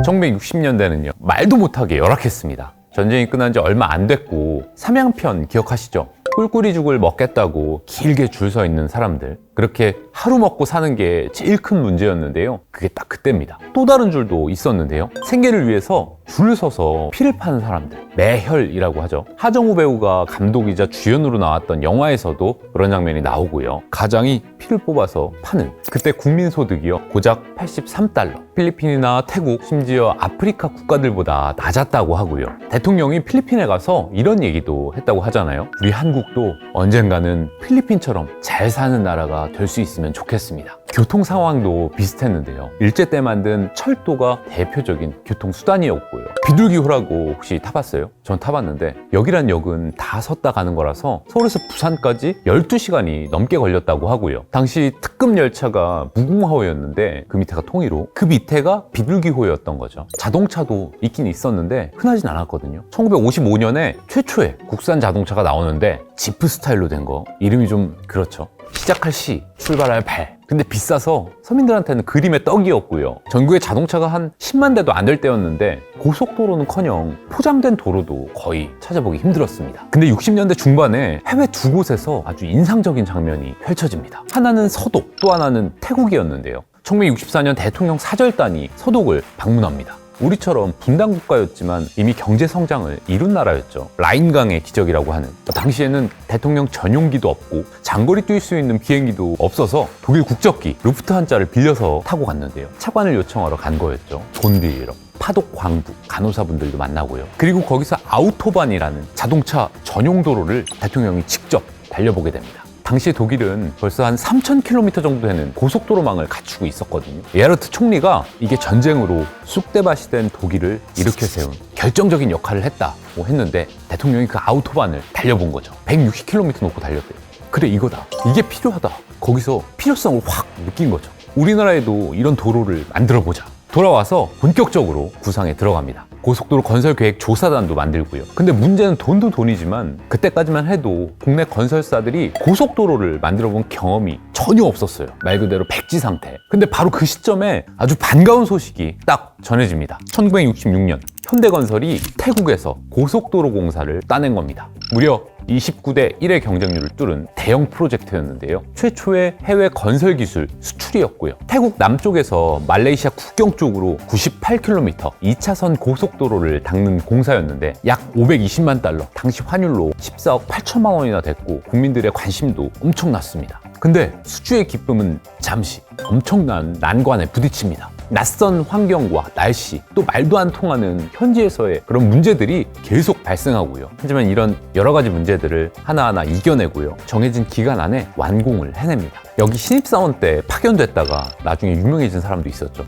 Speaker 1: 1960년대는요 말도 못하게 열악했습니다. 전쟁이 끝난 지 얼마 안 됐고 삼양편 기억하시죠? 꿀꿀이죽을 먹겠다고 길게 줄 서 있는 사람들, 그렇게 하루 먹고 사는 게 제일 큰 문제였는데요. 그게 딱 그때입니다. 또 다른 줄도 있었는데요. 생계를 위해서 줄을 서서 피를 파는 사람들, 매혈이라고 하죠. 하정우 배우가 감독이자 주연으로 나왔던 영화에서도 그런 장면이 나오고요. 가장이 피를 뽑아서 파는, 그때 국민소득이요 고작 83달러, 필리핀이나 태국, 심지어 아프리카 국가들보다 낮았다고 하고요. 대통령이 필리핀에 가서 이런 얘기도 했다고 하잖아요. 우리 한국도 언젠가는 필리핀처럼 잘 사는 나라가 될 수 있으면 좋겠습니다. 교통 상황도 비슷했는데요. 일제 때 만든 철도가 대표적인 교통수단이었고요. 비둘기호라고 혹시 타봤어요? 전 타봤는데 여기란 역은 다 섰다 가는 거라서 서울에서 부산까지 12시간이 넘게 걸렸다고 하고요. 당시 특급 열차가 무궁화호였는데 그 밑에가 통일호, 그 밑에가 비둘기호였던 거죠. 자동차도 있긴 있었는데 흔하진 않았거든요. 1955년에 최초의 국산 자동차가 나오는데 지프 스타일로 된 거, 이름이 좀 그렇죠. 시작할 시, 출발할 발. 근데 비싸서 서민들한테는 그림의 떡이었고요. 전국에 자동차가 한 10만 대도 안 될 때였는데 고속도로는커녕 포장된 도로도 거의 찾아보기 힘들었습니다. 근데 60년대 중반에 해외 두 곳에서 아주 인상적인 장면이 펼쳐집니다. 하나는 서독, 또 하나는 태국이었는데요. 1964년 대통령 사절단이 서독을 방문합니다. 우리처럼 분단 국가였지만 이미 경제 성장을 이룬 나라였죠. 라인강의 기적이라고 하는. 당시에는 대통령 전용기도 없고 장거리 뛸 수 있는 비행기도 없어서 독일 국적기 루프트한자를 빌려서 타고 갔는데요. 차관을 요청하러 간 거였죠. 돈 빌리러. 파독 광부, 간호사분들도 만나고요. 그리고 거기서 아우토반이라는 자동차 전용 도로를 대통령이 직접 달려보게 됩니다. 당시 독일은 벌써 한 3,000km 정도 되는 고속도로망을 갖추고 있었거든요. 에하르트 총리가 이게 전쟁으로 쑥대밭이 된 독일을 일으켜 세운 결정적인 역할을 했다고 했는데 대통령이 그 아우토반을 달려본 거죠. 160km 놓고 달렸대요. 그래, 이거다. 이게 필요하다. 거기서 필요성을 확 느낀 거죠. 우리나라에도 이런 도로를 만들어보자. 돌아와서 본격적으로 구상에 들어갑니다. 고속도로 건설 계획 조사단도 만들고요. 근데 문제는 돈도 돈이지만 그때까지만 해도 국내 건설사들이 고속도로를 만들어 본 경험이 전혀 없었어요. 말 그대로 백지 상태. 근데 바로 그 시점에 아주 반가운 소식이 딱 전해집니다. 1966년 현대건설이 태국에서 고속도로 공사를 따낸 겁니다. 무려 29대 1의 경쟁률을 뚫은 대형 프로젝트였는데요. 최초의 해외 건설 기술 수출이었고요. 태국 남쪽에서 말레이시아 국경 쪽으로 98km 2차선 고속도로를 닦는 공사였는데 약 520만 달러, 당시 환율로 14억 8천만 원이나 됐고 국민들의 관심도 엄청났습니다. 근데 수주의 기쁨은 잠시 엄청난 난관에 부딪힙니다. 낯선 환경과 날씨, 또 말도 안 통하는 현지에서의 그런 문제들이 계속 발생하고요. 하지만 이런 여러 가지 문제들을 하나하나 이겨내고요. 정해진 기간 안에 완공을 해냅니다. 여기 신입사원 때 파견됐다가 나중에 유명해진 사람도 있었죠.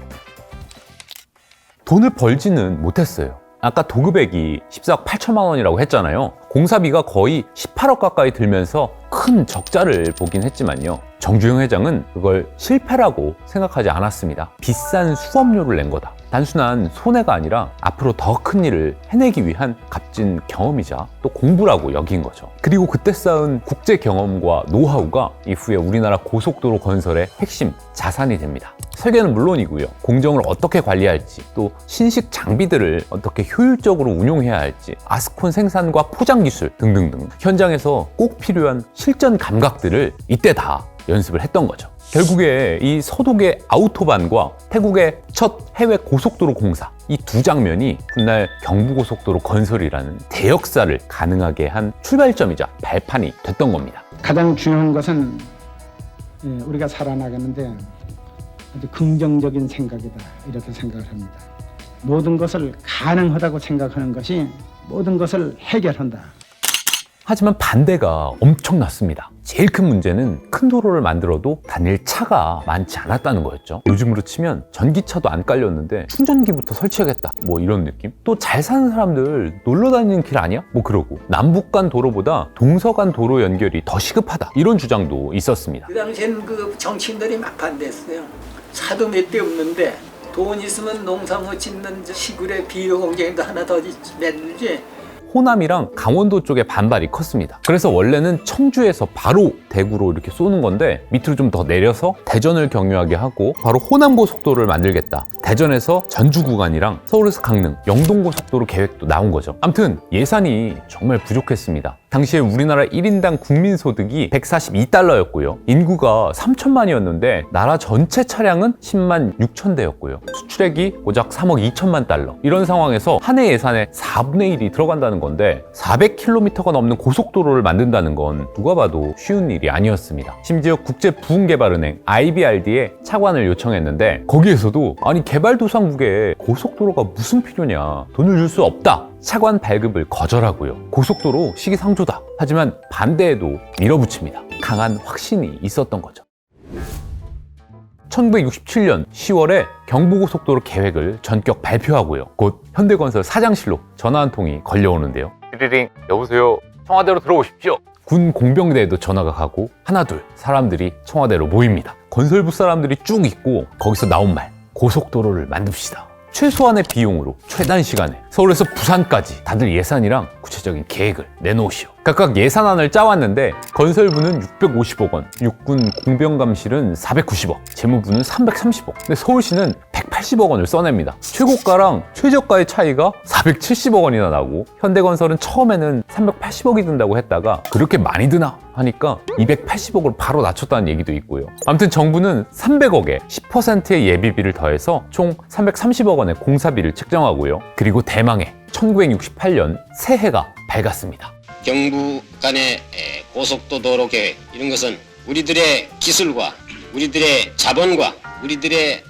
Speaker 1: 돈을 벌지는 못했어요. 아까 도급액이 14억 8천만 원이라고 했잖아요. 공사비가 거의 18억 가까이 들면서 큰 적자를 보긴 했지만요. 정주영 회장은 그걸 실패라고 생각하지 않았습니다. 비싼 수업료를 낸 거다. 단순한 손해가 아니라 앞으로 더 큰 일을 해내기 위한 값진 경험이자 또 공부라고 여긴 거죠. 그리고 그때 쌓은 국제 경험과 노하우가 이후에 우리나라 고속도로 건설의 핵심 자산이 됩니다. 설계는 물론이고요. 공정을 어떻게 관리할지, 또 신식 장비들을 어떻게 효율적으로 운용해야 할지, 아스콘 생산과 포장 기술 등등등 현장에서 꼭 필요한 실전 감각들을 이때 다 연습을 했던 거죠. 결국에 이 서독의 아우토반과 태국의 첫 해외 고속도로 공사, 이 두 장면이 훗날 경부고속도로 건설이라는 대역사를 가능하게 한 출발점이자 발판이 됐던 겁니다.
Speaker 8: 가장 중요한 것은 우리가 살아나가는데 아주 긍정적인 생각이다, 이렇게 생각을 합니다. 모든 것을 가능하다고 생각하는 것이 모든 것을 해결한다.
Speaker 1: 하지만 반대가 엄청났습니다. 제일 큰 문제는 큰 도로를 만들어도 다닐 차가 많지 않았다는 거였죠. 요즘으로 치면 전기차도 안 깔렸는데 충전기부터 설치하겠다, 뭐 이런 느낌. 또 잘 사는 사람들 놀러 다니는 길 아니야? 뭐 그러고 남북 간 도로보다 동서 간 도로 연결이 더 시급하다, 이런 주장도 있었습니다.
Speaker 15: 그 당시엔 그 정치인들이 막 반대했어요. 차도 몇 대 없는데 돈 있으면 농사무 짓는 시골의 비료 공장에도 하나 더 만들지.
Speaker 1: 호남이랑 강원도 쪽에 반발이 컸습니다. 그래서 원래는 청주에서 바로 대구로 이렇게 쏘는 건데 밑으로 좀 더 내려서 대전을 경유하게 하고 바로 호남고속도로를 만들겠다. 대전에서 전주 구간이랑 서울에서 강릉, 영동고속도로 계획도 나온 거죠. 아무튼 예산이 정말 부족했습니다. 당시에 우리나라 1인당 국민소득이 142달러였고요. 인구가 3천만이었는데 나라 전체 차량은 10만 6천 대였고요. 수출액이 고작 3억 2천만 달러. 이런 상황에서 한 해 예산의 4분의 1이 들어간다는 건데 400km가 넘는 고속도로를 만든다는 건 누가 봐도 쉬운 일이 아니었습니다. 심지어 국제부흥개발은행 IBRD에 차관을 요청했는데 거기에서도 아니 개발도상국에 고속도로가 무슨 필요냐, 돈을 줄 수 없다. 차관 발급을 거절하고요. 고속도로 시기상조다. 하지만 반대에도 밀어붙입니다. 강한 확신이 있었던 거죠. 1967년 10월에 경부고속도로 계획을 전격 발표하고요. 곧 현대건설 사장실로 전화 한 통이 걸려오는데요. 띠리링, 여보세요. 청와대로 들어오십시오. 군 공병대에도 전화가 가고 하나둘 사람들이 청와대로 모입니다. 건설부 사람들이 쭉 있고 거기서 나온 말, 고속도로를 만듭시다. 최소한의 비용으로 최단 시간에 서울에서 부산까지 다들 예산이랑 구체적인 계획을 내놓으시오. 각각 예산안을 짜왔는데 건설부는 650억 원, 육군 공병감실은 490억, 재무부는 330억. 근데 서울시는 180억 원을 써냅니다. 최고가랑 최저가의 차이가 470억 원이나 나고 현대건설은 처음에는 380억이 든다고 했다가 그렇게 많이 드나 하니까 280억을 바로 낮췄다는 얘기도 있고요. 아무튼 정부는 300억에 10%의 예비비를 더해서 총 330억 원의 공사비를 책정하고요. 그리고 대망의 1968년 새해가 밝았습니다.
Speaker 16: 경부 간의 고속도로 계획, 이런 것은 우리들의 기술과 우리들의 자본과 우리들의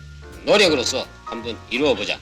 Speaker 16: 노력으로서 한번 이루어보자.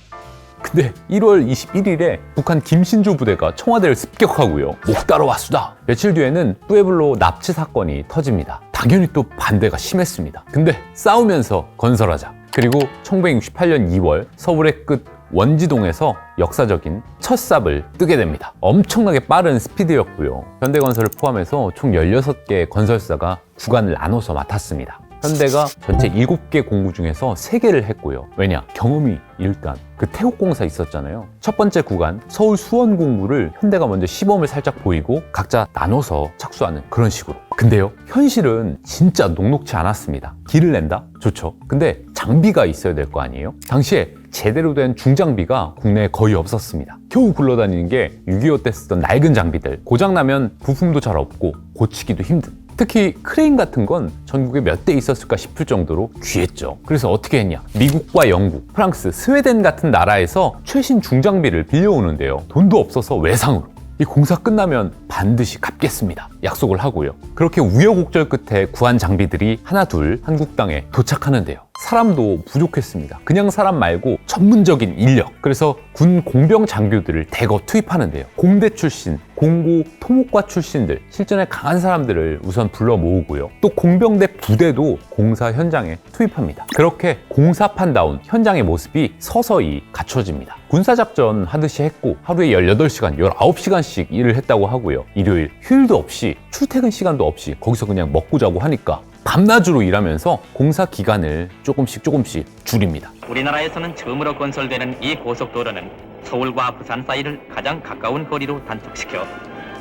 Speaker 1: 근데 1월 21일에 북한 김신조 부대가 청와대를 습격하고요. 목 따러 왔수다. 며칠 뒤에는 뿌에블로 납치 사건이 터집니다. 당연히 또 반대가 심했습니다. 근데 싸우면서 건설하자. 그리고 1968년 2월 서울의 끝 원지동에서 역사적인 첫 삽을 뜨게 됩니다. 엄청나게 빠른 스피드였고요. 현대건설을 포함해서 총 16개의 건설사가 구간을 나눠서 맡았습니다. 현대가 전체 7개 공구 중에서 3개를 했고요. 왜냐? 경험이 일단 그 태국공사 있었잖아요. 첫 번째 구간 서울 수원 공구를 현대가 먼저 시범을 살짝 보이고 각자 나눠서 착수하는 그런 식으로. 근데요, 현실은 진짜 녹록지 않았습니다. 길을 낸다? 좋죠. 근데 장비가 있어야 될 거 아니에요? 당시에 제대로 된 중장비가 국내에 거의 없었습니다. 겨우 굴러다니는 게 6.25 때 쓰던 낡은 장비들, 고장나면 부품도 잘 없고 고치기도 힘든. 특히 크레인 같은 건 전국에 몇 대 있었을까 싶을 정도로 귀했죠. 그래서 어떻게 했냐? 미국과 영국, 프랑스, 스웨덴 같은 나라에서 최신 중장비를 빌려오는데요. 돈도 없어서 외상으로. 이 공사 끝나면 반드시 갚겠습니다. 약속을 하고요. 그렇게 우여곡절 끝에 구한 장비들이 하나둘 한국 땅에 도착하는데요. 사람도 부족했습니다. 그냥 사람 말고 전문적인 인력. 그래서 군 공병 장교들을 대거 투입하는데요. 공대 출신, 공고, 토목과 출신들, 실전에 강한 사람들을 우선 불러 모으고요. 또 공병대 부대도 공사 현장에 투입합니다. 그렇게 공사판다운 현장의 모습이 서서히 갖춰집니다. 군사작전 하듯이 했고 하루에 18시간, 19시간씩 일을 했다고 하고요. 일요일 휴일도 없이 출퇴근 시간도 없이 거기서 그냥 먹고 자고 하니까 밤낮으로 일하면서 공사 기간을 조금씩 줄입니다.
Speaker 17: 우리나라에서는 처음으로 건설되는 이 고속도로는 서울과 부산 사이를 가장 가까운 거리로 단축시켜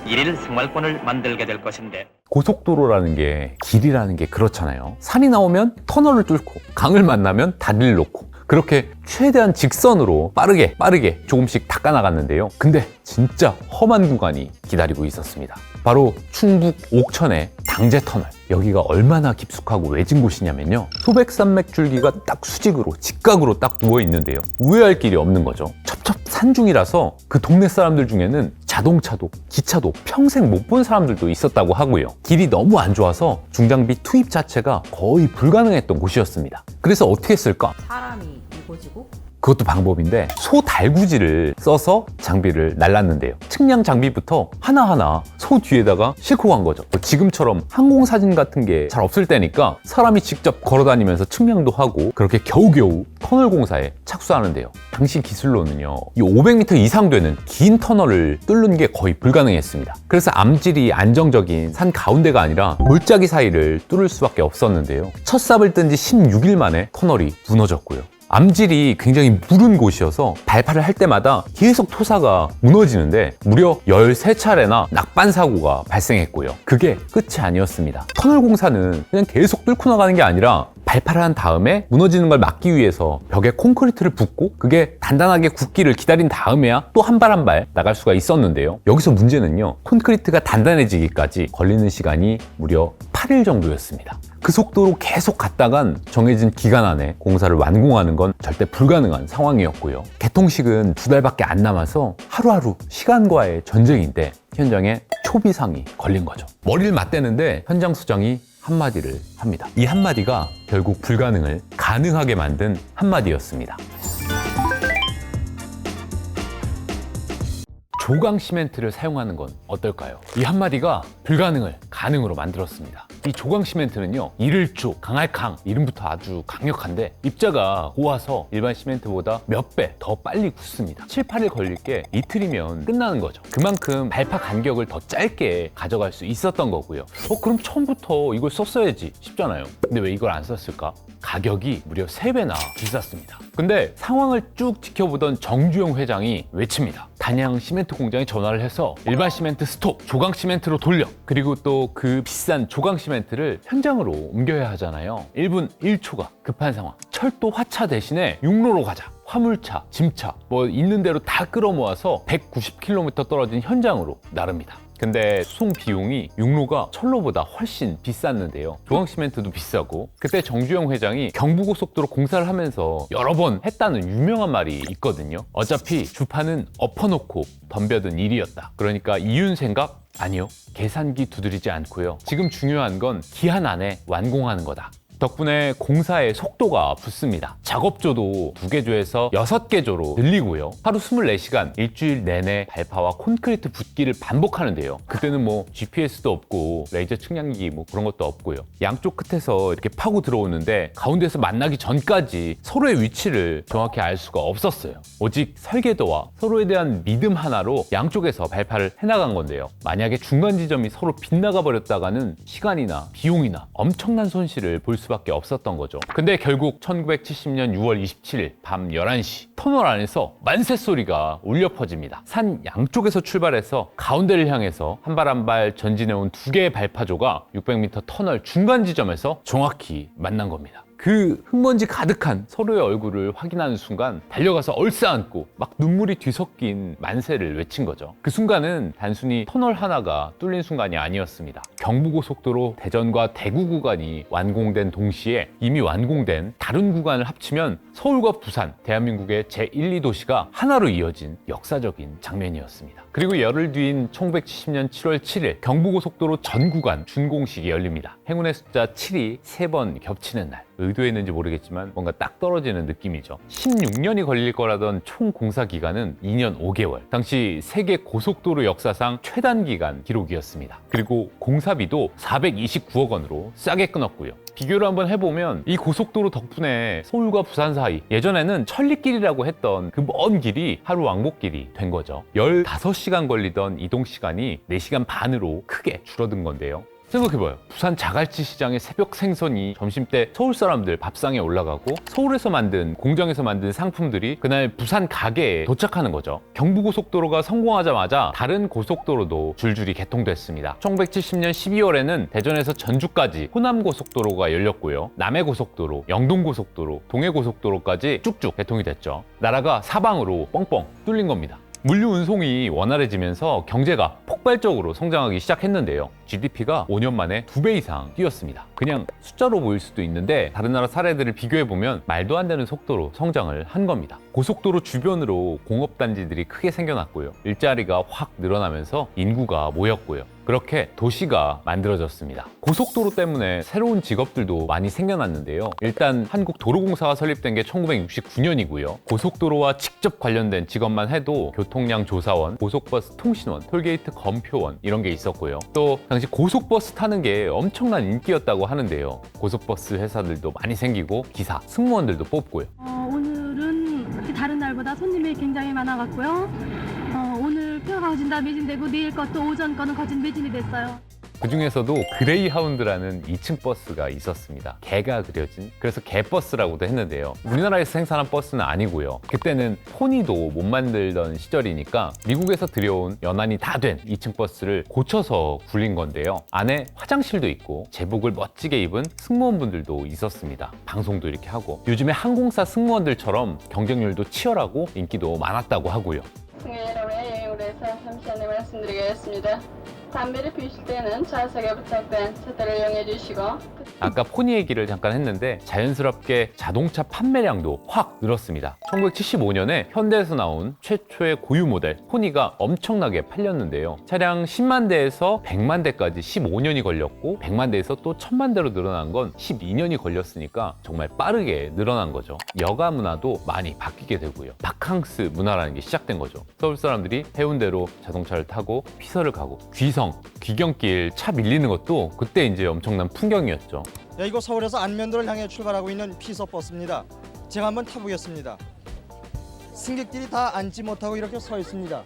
Speaker 17: 일일 생활권을 만들게 될 것인데,
Speaker 1: 고속도로라는 게 길이라는 게 그렇잖아요. 산이 나오면 터널을 뚫고 강을 만나면 다리를 놓고 그렇게 최대한 직선으로 빠르게 조금씩 닦아나갔는데요. 근데 진짜 험한 구간이 기다리고 있었습니다. 바로 충북 옥천의 당제터널. 여기가 얼마나 깊숙하고 외진 곳이냐면요. 소백산맥 줄기가 딱 수직으로 직각으로 딱 누워 있는데요. 우회할 길이 없는 거죠. 첩첩산중이라서 그 동네 사람들 중에는 자동차도 기차도 평생 못 본 사람들도 있었다고 하고요. 길이 너무 안 좋아서 중장비 투입 자체가 거의 불가능했던 곳이었습니다. 그래서 어떻게 했을까?
Speaker 18: 사람이 이고지고?
Speaker 1: 그것도 방법인데 소 달구지를 써서 장비를 날랐는데요. 측량 장비부터 하나하나 소 뒤에다가 싣고 간 거죠. 지금처럼 항공사진 같은 게 잘 없을 때니까 사람이 직접 걸어다니면서 측량도 하고 그렇게 겨우겨우 터널 공사에 착수하는데요. 당시 기술로는요, 이 500m 이상 되는 긴 터널을 뚫는 게 거의 불가능했습니다. 그래서 암질이 안정적인 산 가운데가 아니라 골짜기 사이를 뚫을 수밖에 없었는데요. 첫 삽을 뜬 지 16일 만에 터널이 무너졌고요. 암질이 굉장히 무른 곳이어서 발파를 할 때마다 계속 토사가 무너지는데 무려 13차례나 낙반 사고가 발생했고요. 그게 끝이 아니었습니다. 터널 공사는 그냥 계속 뚫고 나가는 게 아니라 발파를 한 다음에 무너지는 걸 막기 위해서 벽에 콘크리트를 붓고 그게 단단하게 굳기를 기다린 다음에야 또 한 발 한 발 나갈 수가 있었는데요. 여기서 문제는요, 콘크리트가 단단해지기까지 걸리는 시간이 무려 8일 정도였습니다. 그 속도로 계속 갔다간 정해진 기간 안에 공사를 완공하는 건 절대 불가능한 상황이었고요. 개통식은 2달밖에 안 남아서 하루하루 시간과의 전쟁인데 현장에 초비상이 걸린 거죠. 머리를 맞대는데 현장 수장이 한마디를 합니다. 이 한마디가 결국 불가능을 가능하게 만든 한마디였습니다. 조강 시멘트를 사용하는 건 어떨까요? 이 한마디가 불가능을 가능으로 만들었습니다. 이 조강 시멘트는요, 이를조, 강할강, 이름부터 아주 강력한데 입자가 고와서 일반 시멘트보다 몇 배 더 빨리 굳습니다. 7, 8일 걸릴 게 이틀이면 끝나는 거죠. 그만큼 발파 간격을 더 짧게 가져갈 수 있었던 거고요. 그럼 처음부터 이걸 썼어야지 싶잖아요. 근데 왜 이걸 안 썼을까? 가격이 무려 3배나 비쌌습니다. 근데 상황을 쭉 지켜보던 정주영 회장이 외칩니다. 단양 시멘트 공장에 전화를 해서 일반 시멘트 스톱, 조강 시멘트로 돌려. 그리고 또 그 비싼 조강 시멘트를 현장으로 옮겨야 하잖아요. 1분 1초가 급한 상황. 철도 화차 대신에 육로로 가자. 화물차, 짐차, 있는 대로 다 끌어모아서 190km 떨어진 현장으로 나릅니다. 근데 수송 비용이 육로가 철로보다 훨씬 비쌌는데요. 조강시멘트도 비싸고, 그때 정주영 회장이 경부고속도로 공사를 하면서 여러 번 했다는 유명한 말이 있거든요. 어차피 주판은 엎어놓고 덤벼든 일이었다. 그러니까 이윤 생각? 아니요. 계산기 두드리지 않고요. 지금 중요한 건 기한 안에 완공하는 거다. 덕분에 공사의 속도가 붙습니다. 작업조도 2개 조에서 6개 조로 늘리고요. 하루 24시간 일주일 내내 발파와 콘크리트 붓기를 반복하는데요. 그때는 뭐 GPS도 없고 레이저 측량기 뭐 그런 것도 없고요. 양쪽 끝에서 이렇게 파고 들어오는데 가운데서 만나기 전까지 서로의 위치를 정확히 알 수가 없었어요. 오직 설계도와 서로에 대한 믿음 하나로 양쪽에서 발파를 해나간 건데요. 만약에 중간 지점이 서로 빗나가 버렸다가는 시간이나 비용이나 엄청난 손실을 볼 수밖에 없었던 거죠. 근데 결국 1970년 6월 27일 밤 11시 터널 안에서 만세 소리가 울려 퍼집니다. 산 양쪽에서 출발해서 가운데를 향해서 한 발 한 발 전진해온 2개의 발파조가 600m 터널 중간 지점에서 정확히 만난 겁니다. 그 흙먼지 가득한 서로의 얼굴을 확인하는 순간 달려가서 얼싸안고 막 눈물이 뒤섞인 만세를 외친 거죠. 그 순간은 단순히 터널 하나가 뚫린 순간이 아니었습니다. 경부고속도로 대전과 대구 구간이 완공된 동시에 이미 완공된 다른 구간을 합치면 서울과 부산, 대한민국의 제1, 2도시가 하나로 이어진 역사적인 장면이었습니다. 그리고 열흘 뒤인 1970년 7월 7일 경부고속도로 전 구간 준공식이 열립니다. 행운의 숫자 7이 3번 겹치는 날. 의도했는지 모르겠지만 뭔가 딱 떨어지는 느낌이죠. 16년이 걸릴 거라던 총 공사 기간은 2년 5개월. 당시 세계 고속도로 역사상 최단 기간 기록이었습니다. 그리고 공사비도 429억 원으로 싸게 끊었고요. 비교를 한번 해보면 이 고속도로 덕분에 서울과 부산 사이, 예전에는 천리길이라고 했던 그 먼 길이 하루 왕복길이 된 거죠. 15시간 걸리던 이동 시간이 4시간 반으로 크게 줄어든 건데요. 생각해봐요. 부산 자갈치 시장의 새벽 생선이 점심때 서울 사람들 밥상에 올라가고 서울에서 만든 공장에서 만든 상품들이 그날 부산 가게에 도착하는 거죠. 경부고속도로가 성공하자마자 다른 고속도로도 줄줄이 개통됐습니다. 1970년 12월에는 대전에서 전주까지 호남고속도로가 열렸고요. 남해고속도로, 영동고속도로, 동해고속도로까지 쭉쭉 개통이 됐죠. 나라가 사방으로 뻥뻥 뚫린 겁니다. 물류 운송이 원활해지면서 경제가 폭발적으로 성장하기 시작했는데요. GDP가 5년 만에 2배 이상 뛰었습니다. 그냥 숫자로 보일 수도 있는데 다른 나라 사례들을 비교해보면 말도 안 되는 속도로 성장을 한 겁니다. 고속도로 주변으로 공업단지들이 크게 생겨났고요. 일자리가 확 늘어나면서 인구가 모였고요. 그렇게 도시가 만들어졌습니다. 고속도로 때문에 새로운 직업들도 많이 생겨났는데요. 일단 한국도로공사가 설립된 게 1969년이고요. 고속도로와 직접 관련된 직업만 해도 교통량 조사원, 고속버스 통신원, 톨게이트 검표원 이런 게 있었고요. 또 당시 고속버스 타는 게 엄청난 인기였다고 하는데요. 고속버스 회사들도 많이 생기고 기사, 승무원들도 뽑고요.
Speaker 10: 오늘은 다른 날보다 손님이 굉장히 많아갔고요. 오늘 표가 거진다 매진되고 내일 것도 오전 거는 거진 매진이 됐어요.
Speaker 1: 그 중에서도 그레이하운드라는 2층 버스가 있었습니다. 개가 그려진, 그래서 개버스라고도 했는데요. 우리나라에서 생산한 버스는 아니고요. 그때는 포니도 못 만들던 시절이니까 미국에서 들여온 연안이 다 된 2층 버스를 고쳐서 굴린 건데요. 안에 화장실도 있고 제복을 멋지게 입은 승무원분들도 있었습니다. 방송도 이렇게 하고 요즘에 항공사 승무원들처럼 경쟁률도 치열하고 인기도 많았다고 하고요.
Speaker 18: 승객 여러분의 여행으로 해서 잠시 안내 말씀드리겠습니다. 담배를 피우실 때는 좌석에 부착된 잣대를 이용해 주시고
Speaker 1: 아까 포니 얘기를 잠깐 했는데 자연스럽게 자동차 판매량도 확 늘었습니다. 1975년에 현대에서 나온 최초의 고유 모델 포니가 엄청나게 팔렸는데요. 차량 10만 대에서 100만 대까지 15년이 걸렸고 100만 대에서 또 1000만 대로 늘어난 건 12년이 걸렸으니까 정말 빠르게 늘어난 거죠. 여가 문화도 많이 바뀌게 되고요. 바캉스 문화라는 게 시작된 거죠. 서울 사람들이 해운대로 자동차를 타고 피서를 가고 귀경길 차 밀리는 것도 그때 이제 엄청난 풍경이었죠.
Speaker 19: 네, 이곳 서울에서 안면도를 향해 출발하고 있는 피서버스입니다. 제가 한번 타보겠습니다. 승객들이 다 앉지 못하고 이렇게 서 있습니다.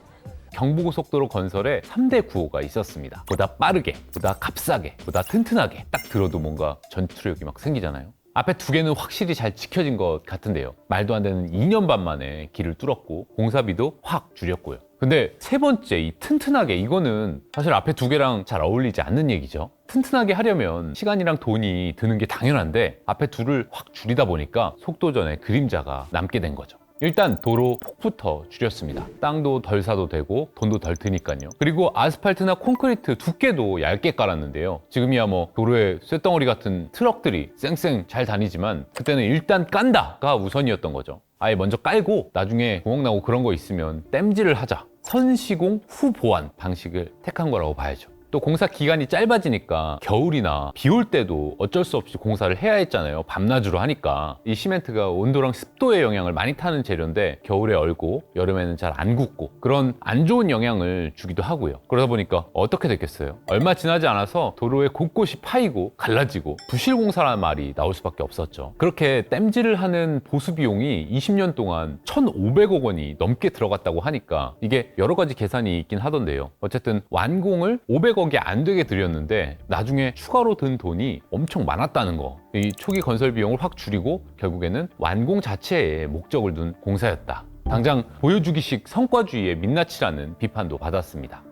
Speaker 1: 경부고속도로 건설에 3대 구호가 있었습니다. 보다 빠르게, 보다 값싸게, 보다 튼튼하게. 딱 들어도 뭔가 전투력이 막 생기잖아요. 앞에 2개는 확실히 잘 지켜진 것 같은데요. 말도 안 되는 2년 반 만에 길을 뚫었고 공사비도 확 줄였고요. 근데 3번째 이 튼튼하게, 이거는 사실 앞에 2개랑 잘 어울리지 않는 얘기죠. 튼튼하게 하려면 시간이랑 돈이 드는 게 당연한데 앞에 2를 확 줄이다 보니까 속도전의 그림자가 남게 된 거죠. 일단 도로 폭부터 줄였습니다. 땅도 덜 사도 되고 돈도 덜 드니까요. 그리고 아스팔트나 콘크리트 두께도 얇게 깔았는데요. 지금이야 뭐 도로에 쇳덩어리 같은 트럭들이 쌩쌩 잘 다니지만 그때는 일단 깐다가 우선이었던 거죠. 아예 먼저 깔고 나중에 구멍 나고 그런 거 있으면 땜질을 하자. 선시공 후보완 방식을 택한 거라고 봐야죠. 또 공사 기간이 짧아지니까 겨울이나 비 올 때도 어쩔 수 없이 공사를 해야 했잖아요. 밤낮으로 하니까. 이 시멘트가 온도랑 습도의 영향을 많이 타는 재료인데 겨울에 얼고 여름에는 잘 안 굳고 그런 안 좋은 영향을 주기도 하고요. 그러다 보니까 어떻게 됐겠어요? 얼마 지나지 않아서 도로에 곳곳이 파이고 갈라지고 부실공사라는 말이 나올 수밖에 없었죠. 그렇게 땜질을 하는 보수 비용이 20년 동안 1,500억 원이 넘게 들어갔다고 하니까 이게 여러 가지 계산이 있긴 하던데요. 어쨌든 완공을 500억이 안 되게 들였는데 나중에 추가로 든 돈이 엄청 많았다는 거. 이 초기 건설 비용을 확 줄이고 결국에는 완공 자체에 목적을 둔 공사였다. 당장 보여주기식 성과주의의 민낯이라는 비판도 받았습니다.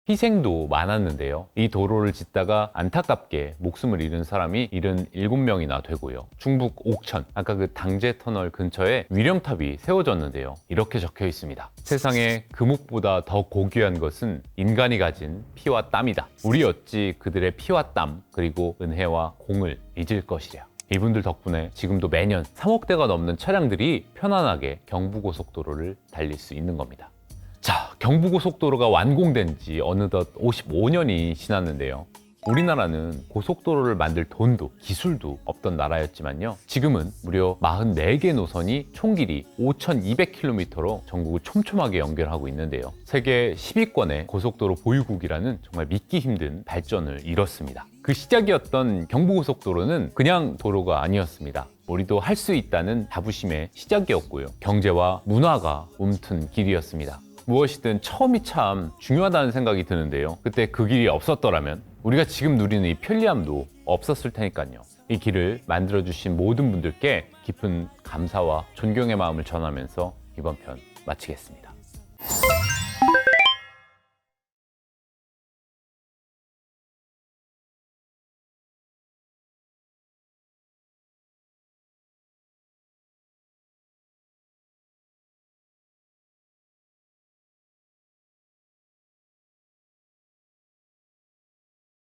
Speaker 1: 희생도 많았는데요. 이 도로를 짓다가 안타깝게 목숨을 잃은 사람이 77명이나 되고요. 중북 옥천, 아까 그 당제 터널 근처에 위령탑이 세워졌는데요. 이렇게 적혀 있습니다. 세상에 금옥보다 더 고귀한 것은 인간이 가진 피와 땀이다. 우리 어찌 그들의 피와 땀 그리고 은혜와 공을 잊을 것이랴. 이분들 덕분에 지금도 매년 3억 대가 넘는 차량들이 편안하게 경부고속도로를 달릴 수 있는 겁니다. 자, 경부고속도로가 완공된 지 어느덧 55년이 지났는데요. 우리나라는 고속도로를 만들 돈도 기술도 없던 나라였지만요. 지금은 무려 44개 노선이 총 길이 5,200km로 전국을 촘촘하게 연결하고 있는데요. 세계 10위권의 고속도로 보유국이라는 정말 믿기 힘든 발전을 이뤘습니다. 그 시작이었던 경부고속도로는 그냥 도로가 아니었습니다. 우리도 할 수 있다는 자부심의 시작이었고요. 경제와 문화가 움튼 길이었습니다. 무엇이든 처음이 참 중요하다는 생각이 드는데요. 그때 그 길이 없었더라면 우리가 지금 누리는 이 편리함도 없었을 테니까요. 이 길을 만들어주신 모든 분들께 깊은 감사와 존경의 마음을 전하면서 이번 편 마치겠습니다.